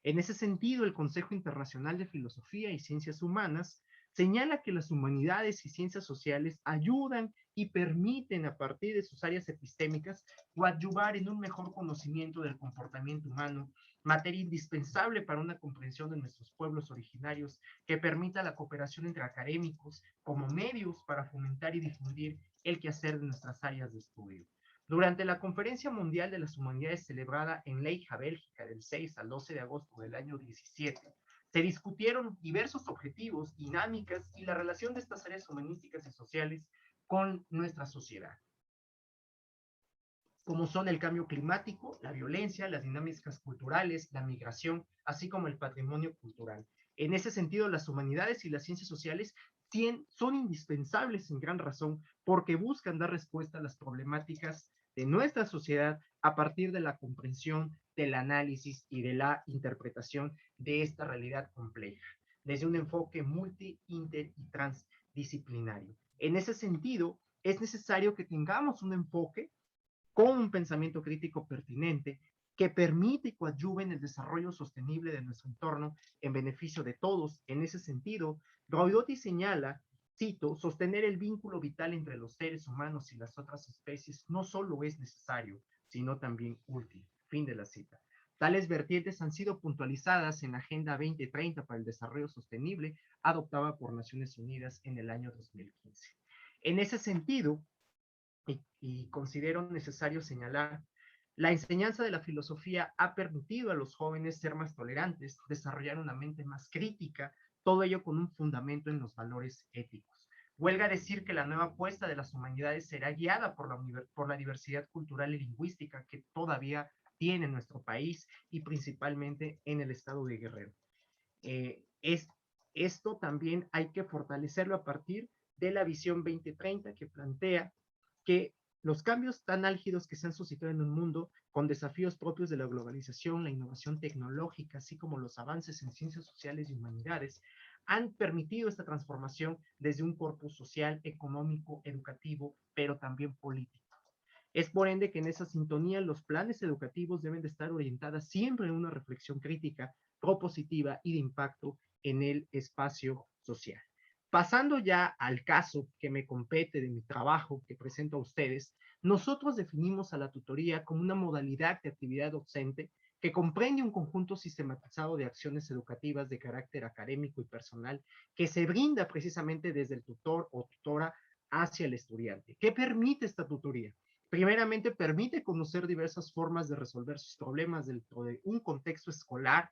En ese sentido, el Consejo Internacional de Filosofía y Ciencias Humanas señala que las humanidades y ciencias sociales ayudan y permiten, a partir de sus áreas epistémicas, coadyuvar en un mejor conocimiento del comportamiento humano, materia indispensable para una comprensión de nuestros pueblos originarios, que permita la cooperación entre académicos como medios para fomentar y difundir el quehacer de nuestras áreas de estudio. Durante la Conferencia Mundial de las Humanidades celebrada en Leija, Bélgica, del 6 al 12 de agosto del año 17, se discutieron diversos objetivos, dinámicas y la relación de estas áreas humanísticas y sociales con nuestra sociedad, como son el cambio climático, la violencia, las dinámicas culturales, la migración, así como el patrimonio cultural. En ese sentido, las humanidades y las ciencias sociales son indispensables en gran razón porque buscan dar respuesta a las problemáticas de nuestra sociedad a partir de la comprensión, del análisis y de la interpretación de esta realidad compleja, desde un enfoque multi, inter y transdisciplinario. En ese sentido, es necesario que tengamos un enfoque con un pensamiento crítico pertinente que permite y coadyuve en el desarrollo sostenible de nuestro entorno en beneficio de todos. En ese sentido, Gaudotti señala cito, sostener el vínculo vital entre los seres humanos y las otras especies no solo es necesario, sino también útil. Fin de la cita. Tales vertientes han sido puntualizadas en la Agenda 2030 para el Desarrollo Sostenible, adoptada por Naciones Unidas en el año 2015. En ese sentido, y considero necesario señalar, la enseñanza de la filosofía ha permitido a los jóvenes ser más tolerantes, desarrollar una mente más crítica, todo ello con un fundamento en los valores éticos. Huelga decir que la nueva apuesta de las humanidades será guiada por la diversidad cultural y lingüística que todavía tiene nuestro país y principalmente en el estado de Guerrero. Esto también hay que fortalecerlo a partir de la visión 2030 que plantea que los cambios tan álgidos que se han suscitado en un mundo con desafíos propios de la globalización, la innovación tecnológica, así como los avances en ciencias sociales y humanidades, han permitido esta transformación desde un corpus social, económico, educativo, pero también político. Es por ende que en esa sintonía los planes educativos deben de estar orientadas siempre en una reflexión crítica, propositiva y de impacto en el espacio social. Pasando ya al caso que me compete de mi trabajo que presento a ustedes, nosotros definimos a la tutoría como una modalidad de actividad docente que comprende un conjunto sistematizado de acciones educativas de carácter académico y personal que se brinda precisamente desde el tutor o tutora hacia el estudiante. ¿Qué permite esta tutoría? Primeramente, permite conocer diversas formas de resolver sus problemas dentro de un contexto escolar,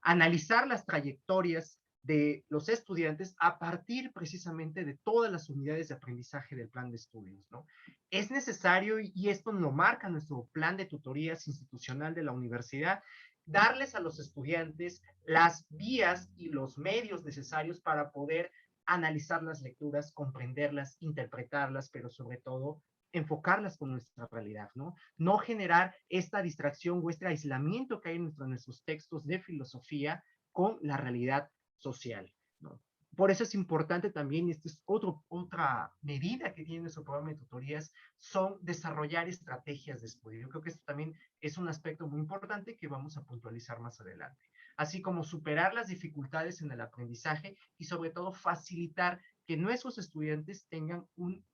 analizar las trayectorias de los estudiantes a partir precisamente de todas las unidades de aprendizaje del plan de estudios, ¿no? Es necesario, y esto lo marca nuestro plan de tutorías institucional de la universidad, darles a los estudiantes las vías y los medios necesarios para poder analizar las lecturas, comprenderlas, interpretarlas, pero sobre todo enfocarlas con nuestra realidad, ¿no? No generar esta distracción o este aislamiento que hay en nuestros textos de filosofía con la realidad social, ¿no? Por eso es importante también, y esta es otra medida que tiene nuestro programa de tutorías, son desarrollar estrategias de estudio. Yo creo que esto también es un aspecto muy importante que vamos a puntualizar más adelante. Así como superar las dificultades en el aprendizaje y sobre todo facilitar que nuestros estudiantes tengan un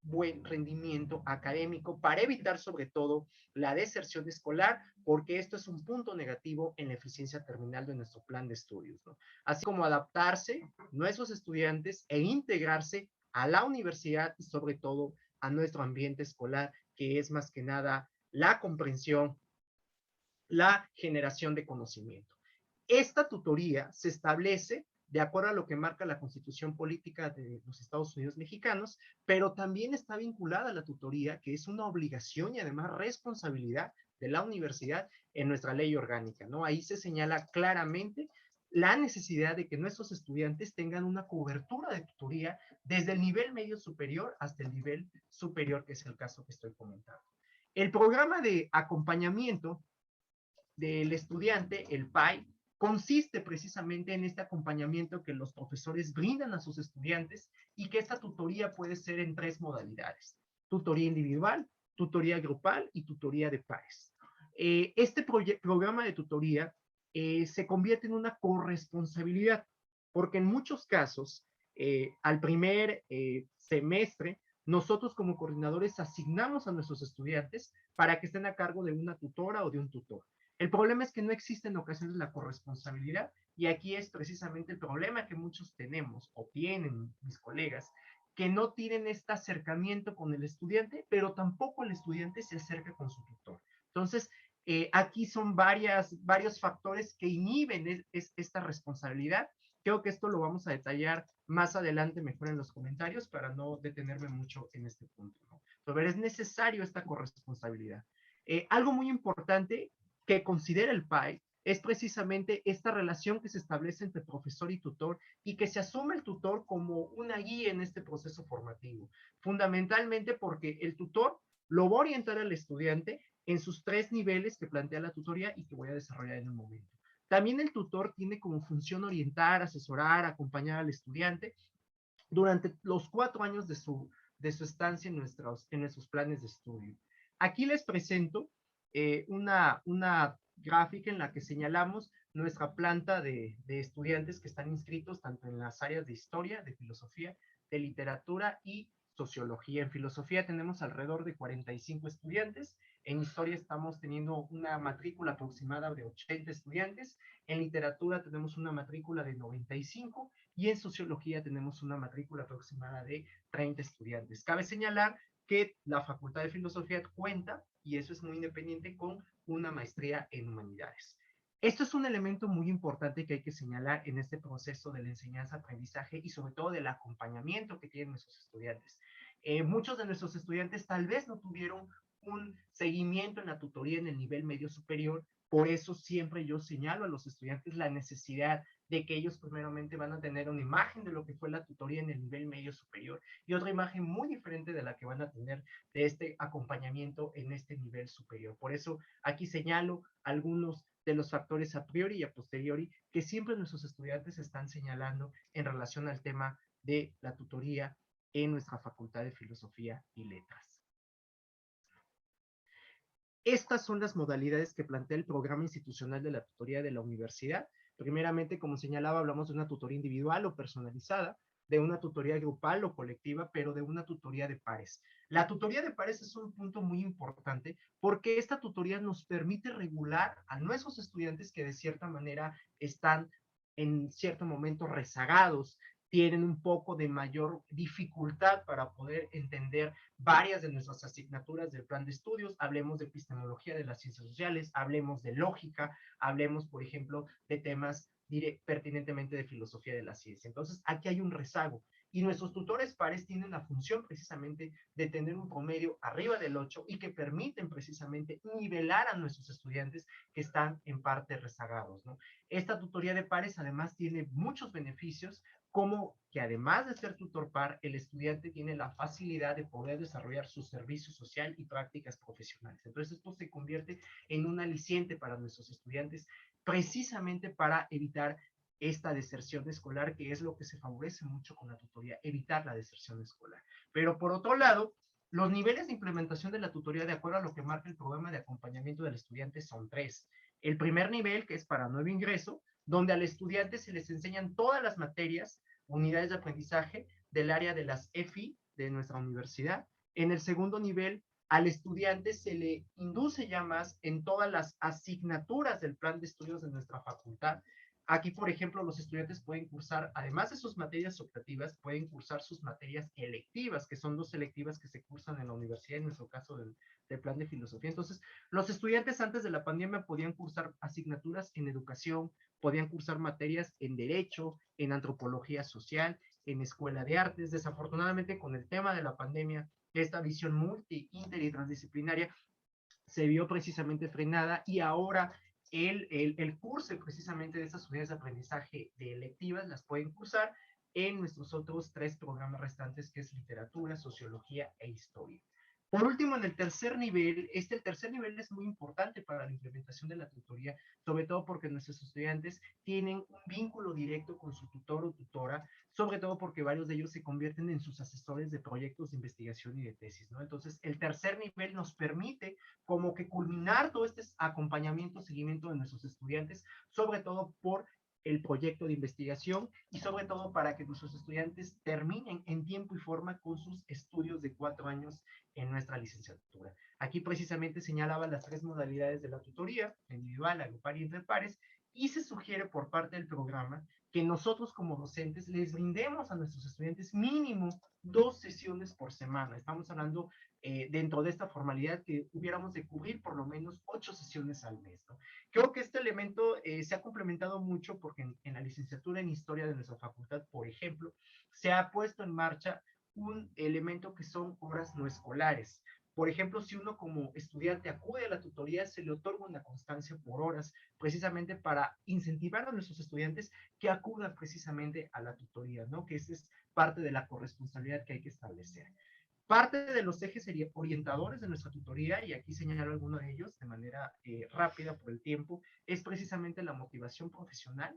buen rendimiento académico para evitar sobre todo la deserción escolar, porque esto es un punto negativo en la eficiencia terminal de nuestro plan de estudios, ¿no? Así como adaptarse nuestros estudiantes e integrarse a la universidad y sobre todo a nuestro ambiente escolar, que es más que nada la comprensión, la generación de conocimiento. Esta tutoría se establece de acuerdo a lo que marca la Constitución Política de los Estados Unidos Mexicanos, pero también está vinculada a la tutoría, que es una obligación y además responsabilidad de la universidad en nuestra ley orgánica, ¿no? Ahí se señala claramente la necesidad de que nuestros estudiantes tengan una cobertura de tutoría desde el nivel medio superior hasta el nivel superior, que es el caso que estoy comentando. El programa de acompañamiento del estudiante, el PAI, consiste precisamente en este acompañamiento que los profesores brindan a sus estudiantes y que esta tutoría puede ser en tres modalidades: tutoría individual, tutoría grupal y tutoría de pares. Este programa de tutoría se convierte en una corresponsabilidad, porque en muchos casos, al primer semestre, nosotros como coordinadores asignamos a nuestros estudiantes para que estén a cargo de una tutora o de un tutor. El problema es que no existe en ocasiones la corresponsabilidad, y aquí es precisamente el problema que muchos tenemos o tienen mis colegas, que no tienen este acercamiento con el estudiante, pero tampoco el estudiante se acerca con su tutor. Entonces, aquí son varios factores que inhiben esta responsabilidad. Creo que esto lo vamos a detallar más adelante mejor en los comentarios para no detenerme mucho en este punto, ¿no? Pero es necesario esta corresponsabilidad. Algo muy importante que considera el PAI es precisamente esta relación que se establece entre profesor y tutor, y que se asume el tutor como una guía en este proceso formativo, fundamentalmente porque el tutor lo va a orientar al estudiante en sus tres niveles que plantea la tutoría y que voy a desarrollar en un momento. También el tutor tiene como función orientar, asesorar, acompañar al estudiante durante los 4 años de su estancia en nuestros planes de estudio. Aquí les presento una gráfica en la que señalamos nuestra planta de estudiantes que están inscritos tanto en las áreas de historia, de filosofía, de literatura y sociología. En filosofía tenemos alrededor de 45 estudiantes. En historia estamos teniendo una matrícula aproximada de 80 estudiantes. En literatura tenemos una matrícula de 95 y en sociología tenemos una matrícula aproximada de 30 estudiantes. Cabe señalar que la Facultad de Filosofía cuenta, y eso es muy independiente, con una maestría en humanidades. Esto es un elemento muy importante que hay que señalar en este proceso de la enseñanza-aprendizaje y sobre todo del acompañamiento que tienen nuestros estudiantes. Muchos de nuestros estudiantes tal vez no tuvieron un seguimiento en la tutoría en el nivel medio superior, por eso siempre yo señalo a los estudiantes la necesidad de que ellos primeramente van a tener una imagen de lo que fue la tutoría en el nivel medio superior y otra imagen muy diferente de la que van a tener de este acompañamiento en este nivel superior. Por eso aquí señalo algunos de los factores a priori y a posteriori que siempre nuestros estudiantes están señalando en relación al tema de la tutoría en nuestra Facultad de Filosofía y Letras. Estas son las modalidades que plantea el programa institucional de la tutoría de la universidad. Primeramente, como señalaba, hablamos de una tutoría individual o personalizada, de una tutoría grupal o colectiva, pero de una tutoría de pares. La tutoría de pares es un punto muy importante porque esta tutoría nos permite regular a nuestros estudiantes que de cierta manera están en cierto momento rezagados, tienen un poco de mayor dificultad para poder entender varias de nuestras asignaturas del plan de estudios. Hablemos de epistemología de las ciencias sociales, hablemos de lógica, hablemos, por ejemplo, de temas pertinentemente de filosofía de la ciencia. Entonces, aquí hay un rezago. Y nuestros tutores pares tienen la función precisamente de tener un promedio arriba del 8 y que permiten precisamente nivelar a nuestros estudiantes que están en parte rezagados, ¿no? Esta tutoría de pares además tiene muchos beneficios, como que además de ser tutor par, el estudiante tiene la facilidad de poder desarrollar su servicio social y prácticas profesionales. Entonces esto se convierte en un aliciente para nuestros estudiantes, precisamente para evitar esta deserción escolar, que es lo que se favorece mucho con la tutoría, evitar la deserción escolar. Pero por otro lado, los niveles de implementación de la tutoría, de acuerdo a lo que marca el programa de acompañamiento del estudiante, son 3. El primer nivel, que es para nuevo ingreso, donde al estudiante se les enseñan todas las materias, unidades de aprendizaje del área de las EFI de nuestra universidad. En el segundo nivel, al estudiante se le induce ya más en todas las asignaturas del plan de estudios de nuestra facultad. Aquí, por ejemplo, los estudiantes pueden cursar, además de sus materias optativas, pueden cursar sus materias electivas, que son 2 selectivas que se cursan en la universidad, en nuestro caso del plan de filosofía. Entonces, los estudiantes antes de la pandemia podían cursar asignaturas en educación, podían cursar materias en derecho, en antropología social, en escuela de artes. Desafortunadamente, con el tema de la pandemia, esta visión multi, inter y transdisciplinaria se vio precisamente frenada y ahora el curso precisamente de estas unidades de aprendizaje de electivas las pueden cursar en nuestros otros 3 programas restantes, que es literatura, sociología e historia. Por último, en el tercer nivel, el tercer nivel es muy importante para la implementación de la tutoría, sobre todo porque nuestros estudiantes tienen un vínculo directo con su tutor o tutora, sobre todo porque varios de ellos se convierten en sus asesores de proyectos de investigación y de tesis, ¿no? Entonces, el tercer nivel nos permite como que culminar todo este acompañamiento, seguimiento de nuestros estudiantes, sobre todo por el proyecto de investigación y sobre todo para que nuestros estudiantes terminen en tiempo y forma con sus estudios de 4 años en nuestra licenciatura. Aquí precisamente señalaba las 3 modalidades de la tutoría, individual, agrupar y entre pares, y se sugiere por parte del programa que nosotros como docentes les brindemos a nuestros estudiantes mínimo 2 sesiones por semana. Estamos hablando dentro de esta formalidad que hubiéramos de cubrir por lo menos 8 sesiones al mes, ¿no? Creo que este elemento se ha complementado mucho porque en la licenciatura en Historia de nuestra facultad, por ejemplo, se ha puesto en marcha un elemento que son horas no escolares. Por ejemplo, si uno como estudiante acude a la tutoría, se le otorga una constancia por horas, precisamente para incentivar a nuestros estudiantes que acudan precisamente a la tutoría, ¿no? Que esa es parte de la corresponsabilidad que hay que establecer. Parte de los ejes orientadores de nuestra tutoría, y aquí señalo alguno de ellos de manera rápida por el tiempo, es precisamente la motivación profesional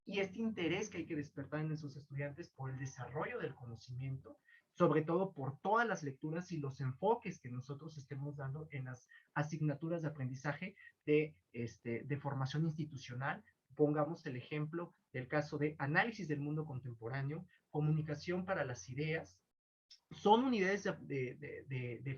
y este interés que hay que despertar en nuestros estudiantes por el desarrollo del conocimiento, sobre todo por todas las lecturas y los enfoques que nosotros estemos dando en las asignaturas de aprendizaje de formación institucional, Pongamos el ejemplo del caso de análisis del mundo contemporáneo, comunicación para las ideas. Son unidades de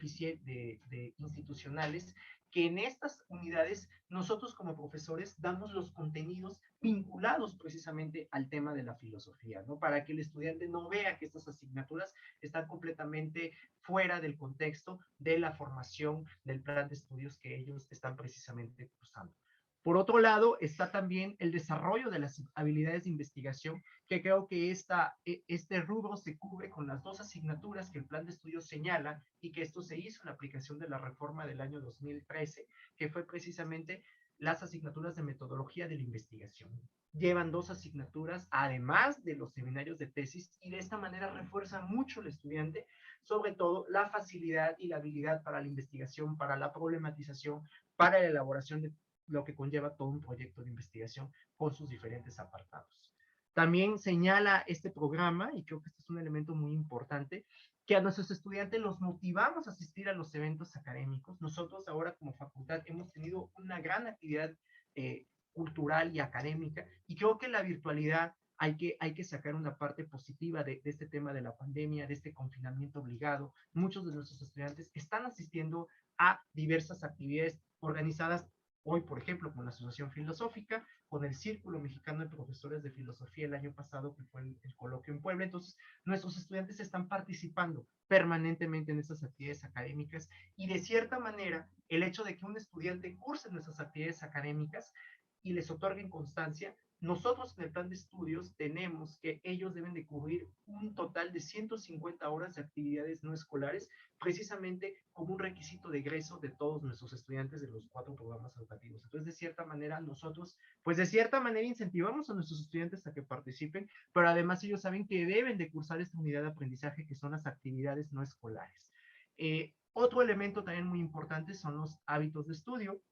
institucionales que en estas unidades nosotros como profesores damos los contenidos vinculados precisamente al tema de la filosofía, ¿no? Para que el estudiante no vea que estas asignaturas están completamente fuera del contexto de la formación del plan de estudios que ellos están precisamente cursando. Por otro lado, está también el desarrollo de las habilidades de investigación, que creo que este rubro se cubre con las dos asignaturas que el plan de estudios señala, y que esto se hizo en la aplicación de la reforma del año 2013, que fue precisamente las asignaturas de metodología de la investigación. Llevan dos asignaturas, además de los seminarios de tesis, y de esta manera refuerza mucho al estudiante, sobre todo la facilidad y la habilidad para la investigación, para la problematización, para la elaboración de lo que conlleva todo un proyecto de investigación con sus diferentes apartados. También señala este programa, y creo que este es un elemento muy importante, que a nuestros estudiantes los motivamos a asistir a los eventos académicos. Nosotros ahora como facultad hemos tenido una gran actividad cultural y académica, y creo que la virtualidad hay que sacar una parte positiva de este tema de la pandemia, de este confinamiento obligado. Muchos de nuestros estudiantes están asistiendo a diversas actividades organizadas hoy, por ejemplo, con la Asociación Filosófica, con el Círculo Mexicano de Profesores de Filosofía el año pasado, que fue el coloquio en Puebla. Entonces, nuestros estudiantes están participando permanentemente en estas actividades académicas, y de cierta manera, el hecho de que un estudiante curse nuestras actividades académicas y les otorguen constancia, nosotros en el plan de estudios tenemos que ellos deben de cubrir un total de 150 horas de actividades no escolares, precisamente como un requisito de egreso de todos nuestros estudiantes de los 4 programas educativos. Entonces, de cierta manera, nosotros, pues de cierta manera incentivamos a nuestros estudiantes a que participen, pero además ellos saben que deben de cursar esta unidad de aprendizaje que son las actividades no escolares. Otro elemento también muy importante son los hábitos de estudio,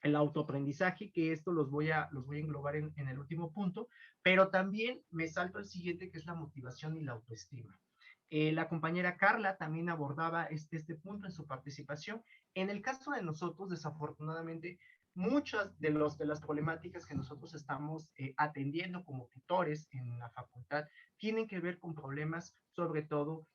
el autoaprendizaje, que esto los voy a englobar en el último punto, pero también me salto el siguiente, que es la motivación y la autoestima. La compañera Carla también abordaba este punto en su participación. En el caso de nosotros, desafortunadamente, muchas de las problemáticas que nosotros estamos atendiendo como tutores en la facultad tienen que ver con problemas sobre todo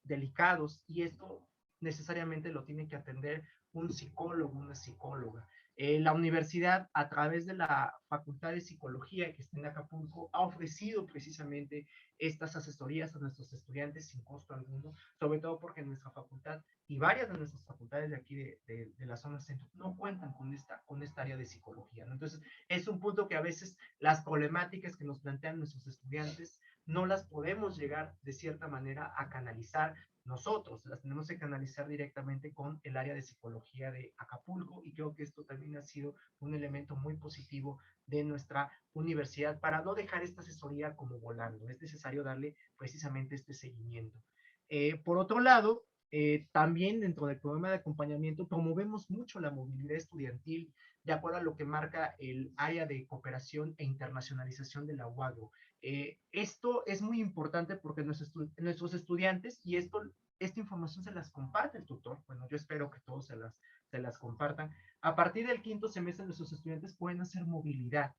delicados, y esto necesariamente lo tiene que atender un psicólogo, una psicóloga. La universidad, a través de la Facultad de Psicología que está en Acapulco, ha ofrecido precisamente estas asesorías a nuestros estudiantes sin costo alguno, sobre todo porque nuestra facultad y varias de nuestras facultades de aquí de la zona centro no cuentan con esta área de psicología, ¿no? Entonces, es un punto que a veces las problemáticas que nos plantean nuestros estudiantes no las podemos llegar de cierta manera a canalizar nosotros, las tenemos que canalizar directamente con el área de psicología de Acapulco, y creo que esto también ha sido un elemento muy positivo de nuestra universidad para no dejar esta asesoría como volando. Es necesario darle precisamente este seguimiento. Por otro lado, también dentro del programa de acompañamiento promovemos mucho la movilidad estudiantil, de acuerdo a lo que marca el área de cooperación e internacionalización de la UADO. Esto es muy importante porque nuestros estudiantes, y esta información se las comparte el tutor, bueno, yo espero que todos se las compartan, a partir del 5º semestre nuestros estudiantes pueden hacer movilidad,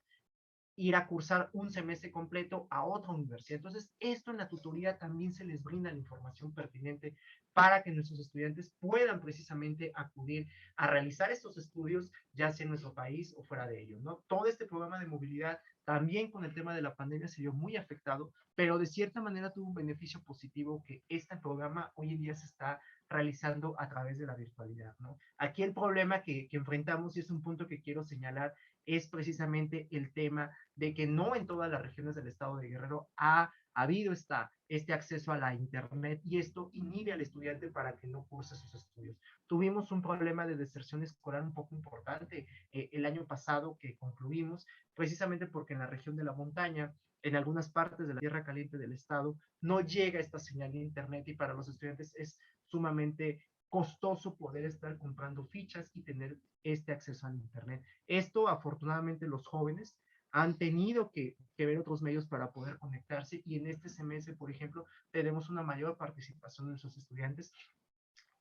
ir a cursar un semestre completo a otra universidad. Entonces, esto en la tutoría también se les brinda la información pertinente para que nuestros estudiantes puedan precisamente acudir a realizar estos estudios, ya sea en nuestro país o fuera de ello, ¿no? Todo este programa de movilidad, también con el tema de la pandemia, se vio muy afectado, pero de cierta manera tuvo un beneficio positivo, que este programa hoy en día se está realizando a través de la virtualidad, ¿no? Aquí el problema que enfrentamos, y es un punto que quiero señalar, es precisamente el tema de que no en todas las regiones del estado de Guerrero ha habido este acceso a la internet, y esto inhibe al estudiante para que no curse sus estudios. Tuvimos un problema de deserción escolar un poco importante el año pasado que concluimos, precisamente porque en la región de la montaña, en algunas partes de la tierra caliente del estado, no llega esta señal de internet, y para los estudiantes es sumamente costoso poder estar comprando fichas y tener este acceso al internet. Esto, afortunadamente, los jóvenes han tenido que ver otros medios para poder conectarse, y en este semestre, por ejemplo, tenemos una mayor participación de nuestros estudiantes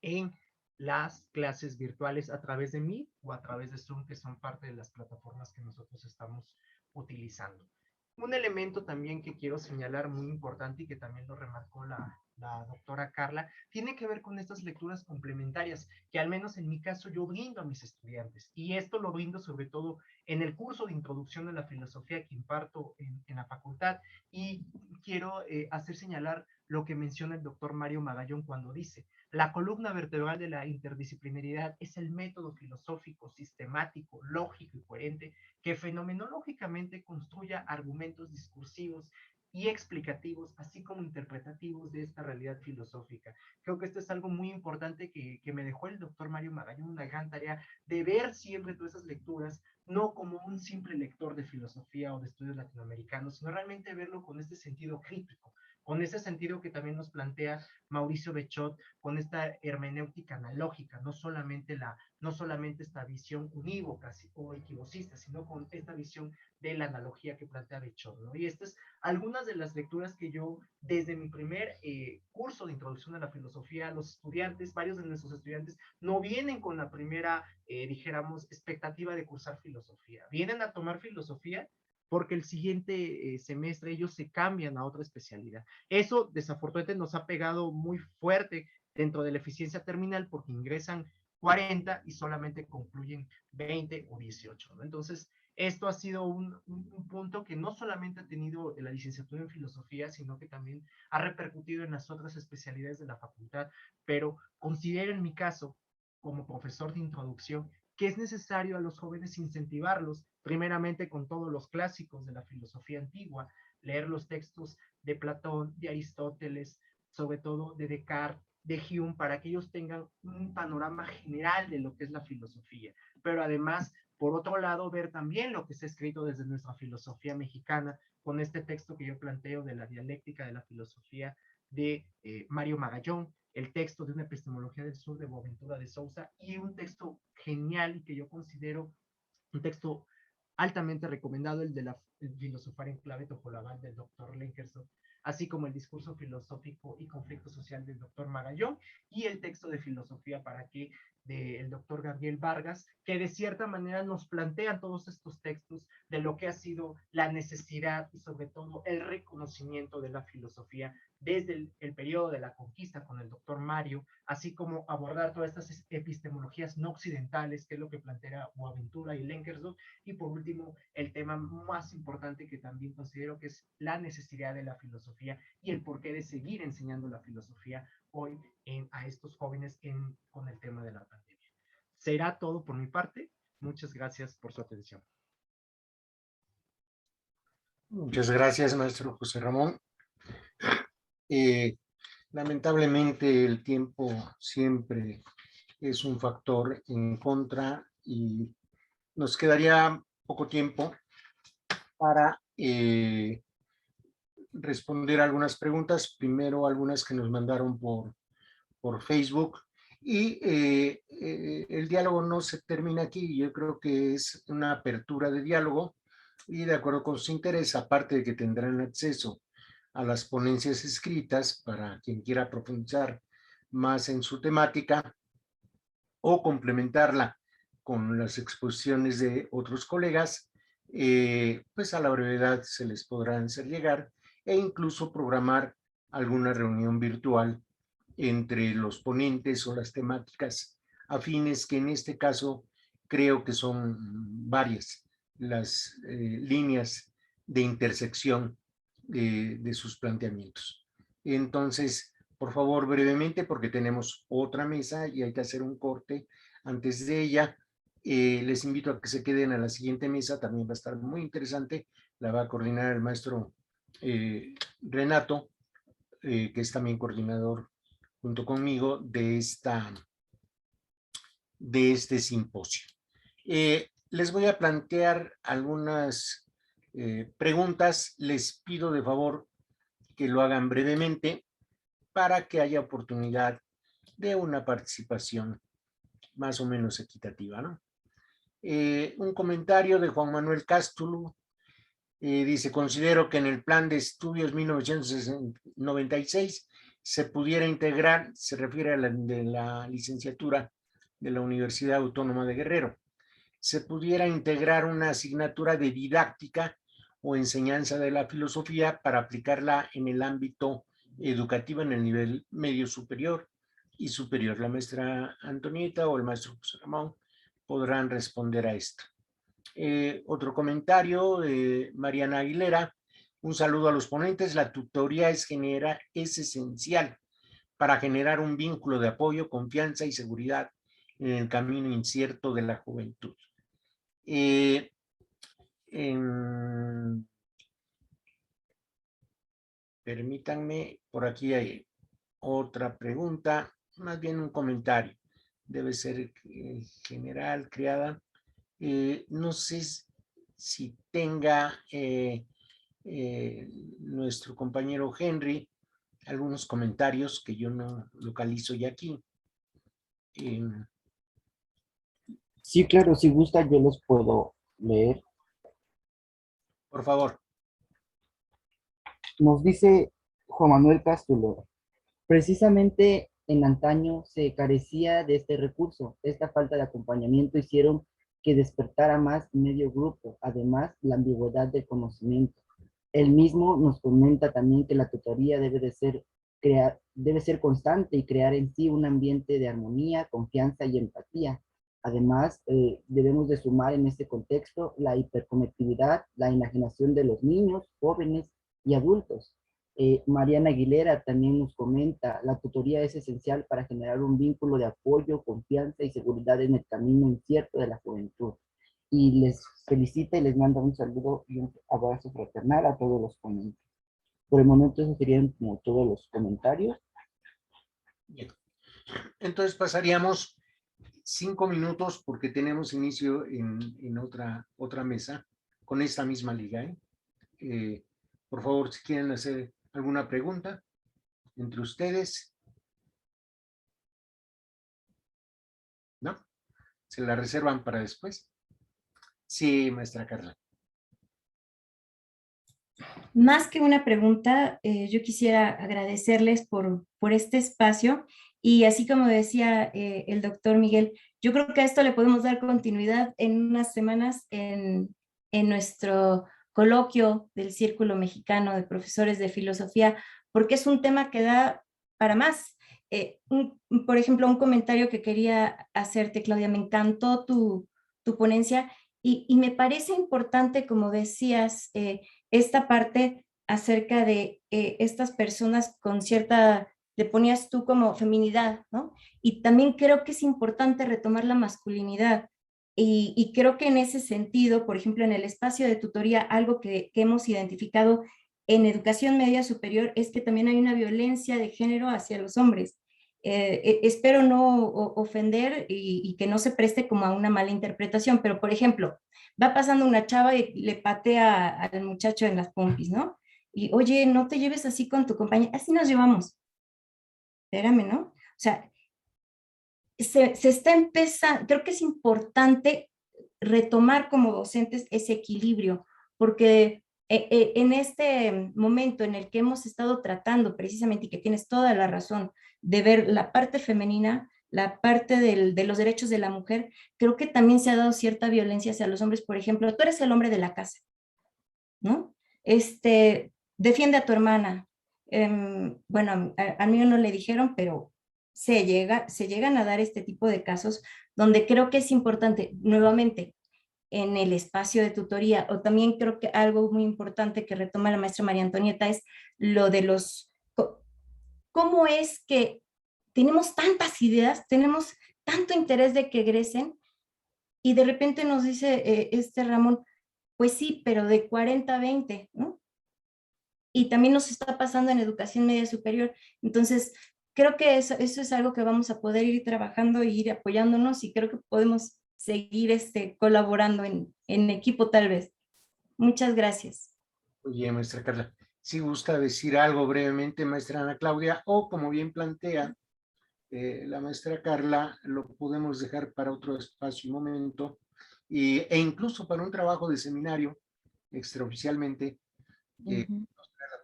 en las clases virtuales a través de Meet o a través de Zoom, que son parte de las plataformas que nosotros estamos utilizando. Un elemento también que quiero señalar muy importante y que también lo remarcó la doctora Carla, tiene que ver con estas lecturas complementarias que al menos en mi caso yo brindo a mis estudiantes, y esto lo brindo sobre todo en el curso de introducción a la filosofía que imparto en la facultad, y quiero hacer señalar lo que menciona el doctor Mario Magallón cuando dice: la columna vertebral de la interdisciplinariedad es el método filosófico, sistemático, lógico y coherente que fenomenológicamente construya argumentos discursivos y explicativos, así como interpretativos de esta realidad filosófica. Creo que esto es algo muy importante que me dejó el doctor Mario Magallón, una gran tarea de ver siempre todas esas lecturas, no como un simple lector de filosofía o de estudios latinoamericanos, sino realmente verlo con este sentido crítico, con ese sentido que también nos plantea Mauricio Bechot, con esta hermenéutica analógica, no solamente esta visión unívoca o equivocista, sino con esta visión de la analogía que plantea Bechot, ¿no? Y estas algunas de las lecturas que yo, desde mi primer curso de introducción a la filosofía, los estudiantes, varios de nuestros estudiantes, no vienen con la primera, dijéramos, expectativa de cursar filosofía. Vienen a tomar filosofía porque el siguiente semestre ellos se cambian a otra especialidad. Eso desafortunadamente nos ha pegado muy fuerte dentro de la eficiencia terminal, porque ingresan 40 y solamente concluyen 20 o 18, ¿no? Entonces, esto ha sido un punto que no solamente ha tenido la licenciatura en filosofía, sino que también ha repercutido en las otras especialidades de la facultad, pero considero en mi caso, como profesor de introducción, que es necesario a los jóvenes incentivarlos, primeramente con todos los clásicos de la filosofía antigua, leer los textos de Platón, de Aristóteles, sobre todo de Descartes, de Hume, para que ellos tengan un panorama general de lo que es la filosofía, pero además, por otro lado, ver también lo que se ha escrito desde nuestra filosofía mexicana, con este texto que yo planteo de la dialéctica de la filosofía de Mario Magallón, el texto de una epistemología del sur de Boaventura de Sousa, y un texto genial y que yo considero un texto altamente recomendado, el de la filosofar en clave tojolabal del doctor Lenkerson, así como el discurso filosófico y conflicto social del doctor Magallón, y el texto de filosofía para qué del doctor Gabriel Vargas, que de cierta manera nos plantean todos estos textos de lo que ha sido la necesidad y sobre todo el reconocimiento de la filosofía desde el periodo de la conquista con el doctor Mario, así como abordar todas estas epistemologías no occidentales, que es lo que plantea Boaventura y Lenkerson, y por último, el tema más importante que también considero que es la necesidad de la filosofía y el porqué de seguir enseñando la filosofía hoy a estos jóvenes con el tema de la pandemia. Será todo por mi parte. Muchas gracias por su atención. Muchas gracias, maestro José Ramón. Lamentablemente el tiempo siempre es un factor en contra y nos quedaría poco tiempo para responder algunas preguntas. Primero algunas que nos mandaron por Facebook, y el diálogo no se termina aquí. Yo creo que es una apertura de diálogo y de acuerdo con su interés, aparte de que tendrán acceso a las ponencias escritas para quien quiera profundizar más en su temática o complementarla con las exposiciones de otros colegas, pues a la brevedad se les podrán hacer llegar e incluso programar alguna reunión virtual entre los ponentes o las temáticas afines, que en este caso creo que son varias las líneas de intersección de sus planteamientos. Entonces, por favor, brevemente, porque tenemos otra mesa y hay que hacer un corte antes de ella. Les invito a que se queden a la siguiente mesa, también va a estar muy interesante. La va a coordinar el maestro Renato, que es también coordinador junto conmigo de este simposio. Les voy a plantear algunas preguntas. Les pido de favor que lo hagan brevemente para que haya oportunidad de una participación más o menos equitativa, ¿no? Un comentario de Juan Manuel Cástulo. Dice: considero que en el plan de estudios 1996 se pudiera integrar, se refiere a la de la licenciatura de la Universidad Autónoma de Guerrero, se pudiera integrar una asignatura de didáctica o enseñanza de la filosofía para aplicarla en el ámbito educativo en el nivel medio superior y superior. La maestra Antonieta o el maestro José Ramón podrán responder a esto. Otro comentario de Mariana Aguilera. Un saludo a los ponentes. La tutoría es esencial para generar un vínculo de apoyo, confianza y seguridad en el camino incierto de la juventud. Permítanme, por aquí hay otra pregunta, más bien un comentario. Debe ser general, creada. No sé si tenga nuestro compañero Henry algunos comentarios que yo no localizo ya aquí. Sí, claro, si gusta yo los puedo leer. Por favor. Nos dice Juan Manuel Cástulo, precisamente en antaño se carecía de este recurso. Esta falta de acompañamiento hicieron que despertara más medio grupo, además la ambigüedad del conocimiento. Él mismo nos comenta también que la tutoría debe ser constante y crear en sí un ambiente de armonía, confianza y empatía. Además, debemos de sumar en este contexto la hiperconectividad, la enajenación de los niños, jóvenes y adultos. Mariana Aguilera también nos comenta, la tutoría es esencial para generar un vínculo de apoyo, confianza y seguridad en el camino incierto de la juventud. Y les felicita y les manda un saludo y un abrazo fraternal a todos los ponentes. Por el momento esos serían como todos los comentarios. Bien. Entonces pasaríamos 5 minutos porque tenemos inicio en otra mesa con esta misma liga. Por favor, si quieren hacer alguna pregunta entre ustedes. ¿No? ¿Se la reservan para después? Sí, maestra Carla. Más que una pregunta, yo quisiera agradecerles por este espacio y así como decía el doctor Miguel, yo creo que a esto le podemos dar continuidad en unas semanas en nuestro coloquio del Círculo Mexicano de Profesores de Filosofía, porque es un tema que da para más. Por ejemplo, un comentario que quería hacerte, Claudia, me encantó tu ponencia y me parece importante, como decías, esta parte acerca de estas personas con cierta, le ponías tú como feminidad, ¿no? Y también creo que es importante retomar la masculinidad. Y creo que en ese sentido, por ejemplo, en el espacio de tutoría, algo que hemos identificado en educación media superior es que también hay una violencia de género hacia los hombres. Espero no ofender y que no se preste como a una mala interpretación, pero por ejemplo, va pasando una chava y le patea al muchacho en las pompis, ¿no? Y oye, no te lleves así con tu compañera, así nos llevamos. Espérame, ¿no? O sea, se está empezando, creo que es importante retomar como docentes ese equilibrio, porque en este momento en el que hemos estado tratando precisamente, y que tienes toda la razón, de ver la parte femenina, la parte de los derechos de la mujer, creo que también se ha dado cierta violencia hacia los hombres. Por ejemplo, tú eres el hombre de la casa, ¿no? Defiende a tu hermana. Bueno, a mí no le dijeron, pero se llegan a dar este tipo de casos donde creo que es importante, nuevamente, en el espacio de tutoría, o también creo que algo muy importante que retoma la maestra María Antonieta es lo de cómo es que tenemos tantas ideas, tenemos tanto interés de que egresen, y de repente nos dice Ramón, pues sí, pero de 40 a 20, ¿no? Y también nos está pasando en educación media superior. Entonces, creo que eso es algo que vamos a poder ir trabajando e ir apoyándonos, y creo que podemos seguir colaborando en equipo tal vez. Muchas gracias. Oye, maestra Carla, si gusta decir algo brevemente, maestra Ana Claudia, o como bien plantea la maestra Carla, lo podemos dejar para otro espacio y momento, e incluso para un trabajo de seminario extraoficialmente, la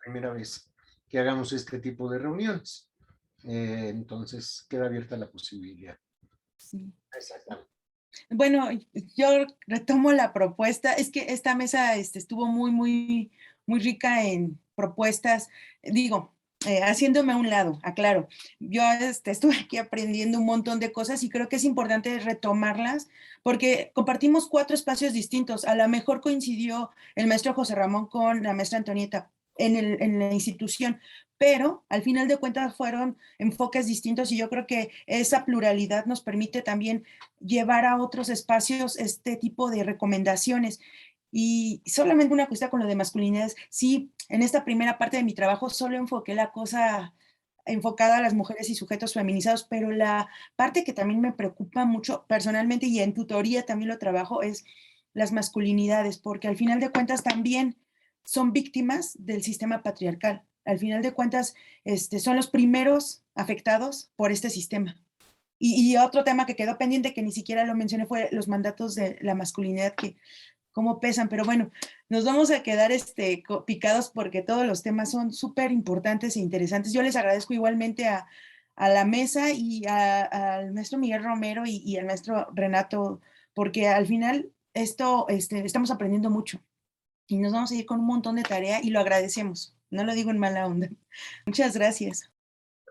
primera vez. que hagamos este tipo de reuniones. Entonces queda abierta la posibilidad. Sí. Exactamente. Bueno, yo retomo la propuesta. Es que esta mesa estuvo muy rica en propuestas. Digo, haciéndome a un lado, aclaro. Yo estuve aquí aprendiendo un montón de cosas y creo que es importante retomarlas porque compartimos 4 espacios distintos. A lo mejor coincidió el maestro José Ramón con la maestra Antonieta en la institución, pero al final de cuentas fueron enfoques distintos y yo creo que esa pluralidad nos permite también llevar a otros espacios este tipo de recomendaciones. Y solamente una cuestión con lo de masculinidades, sí, en esta primera parte de mi trabajo solo enfoqué la cosa enfocada a las mujeres y sujetos feminizados, pero la parte que también me preocupa mucho personalmente y en tutoría también lo trabajo es las masculinidades, porque al final de cuentas también son víctimas del sistema patriarcal. Al final de cuentas, son los primeros afectados por este sistema. Y otro tema que quedó pendiente, que ni siquiera lo mencioné, fue los mandatos de la masculinidad, que cómo pesan, pero bueno, nos vamos a quedar picados porque todos los temas son súper importantes e interesantes. Yo les agradezco igualmente a la mesa y al maestro Miguel Romero y al maestro Renato, porque al final estamos aprendiendo mucho y nos vamos a ir con un montón de tarea y lo agradecemos. No lo digo en mala onda. Muchas gracias.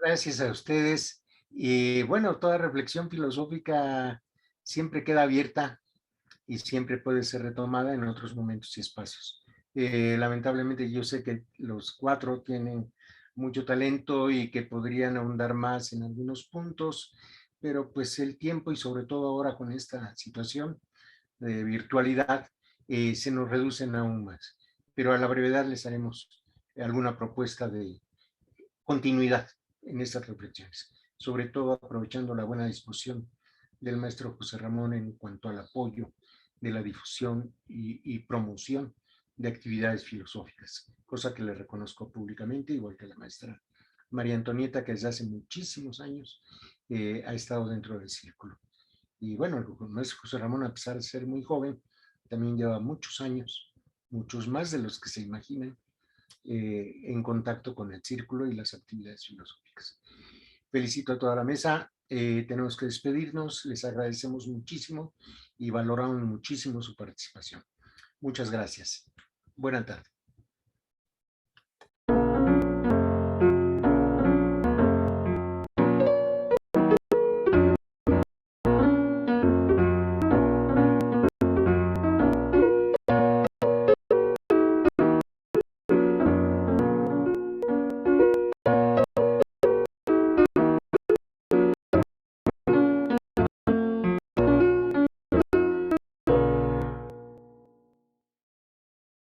Gracias a ustedes. Y bueno, toda reflexión filosófica siempre queda abierta y siempre puede ser retomada en otros momentos y espacios. Lamentablemente yo sé que los 4 tienen mucho talento y que podrían ahondar más en algunos puntos, pero pues el tiempo y sobre todo ahora con esta situación de virtualidad se nos reducen aún más. Pero a la brevedad les haremos alguna propuesta de continuidad en estas reflexiones, sobre todo aprovechando la buena disposición del maestro José Ramón en cuanto al apoyo de la difusión y promoción de actividades filosóficas, cosa que le reconozco públicamente, igual que la maestra María Antonieta, que desde hace muchísimos años ha estado dentro del círculo. Y bueno, el maestro José Ramón, a pesar de ser muy joven, también lleva muchos años, muchos más de los que se imaginan, en contacto con el círculo y las actividades filosóficas. Felicito a toda la mesa. Tenemos que despedirnos. Les agradecemos muchísimo y valoramos muchísimo su participación. Muchas gracias. Buenas tardes.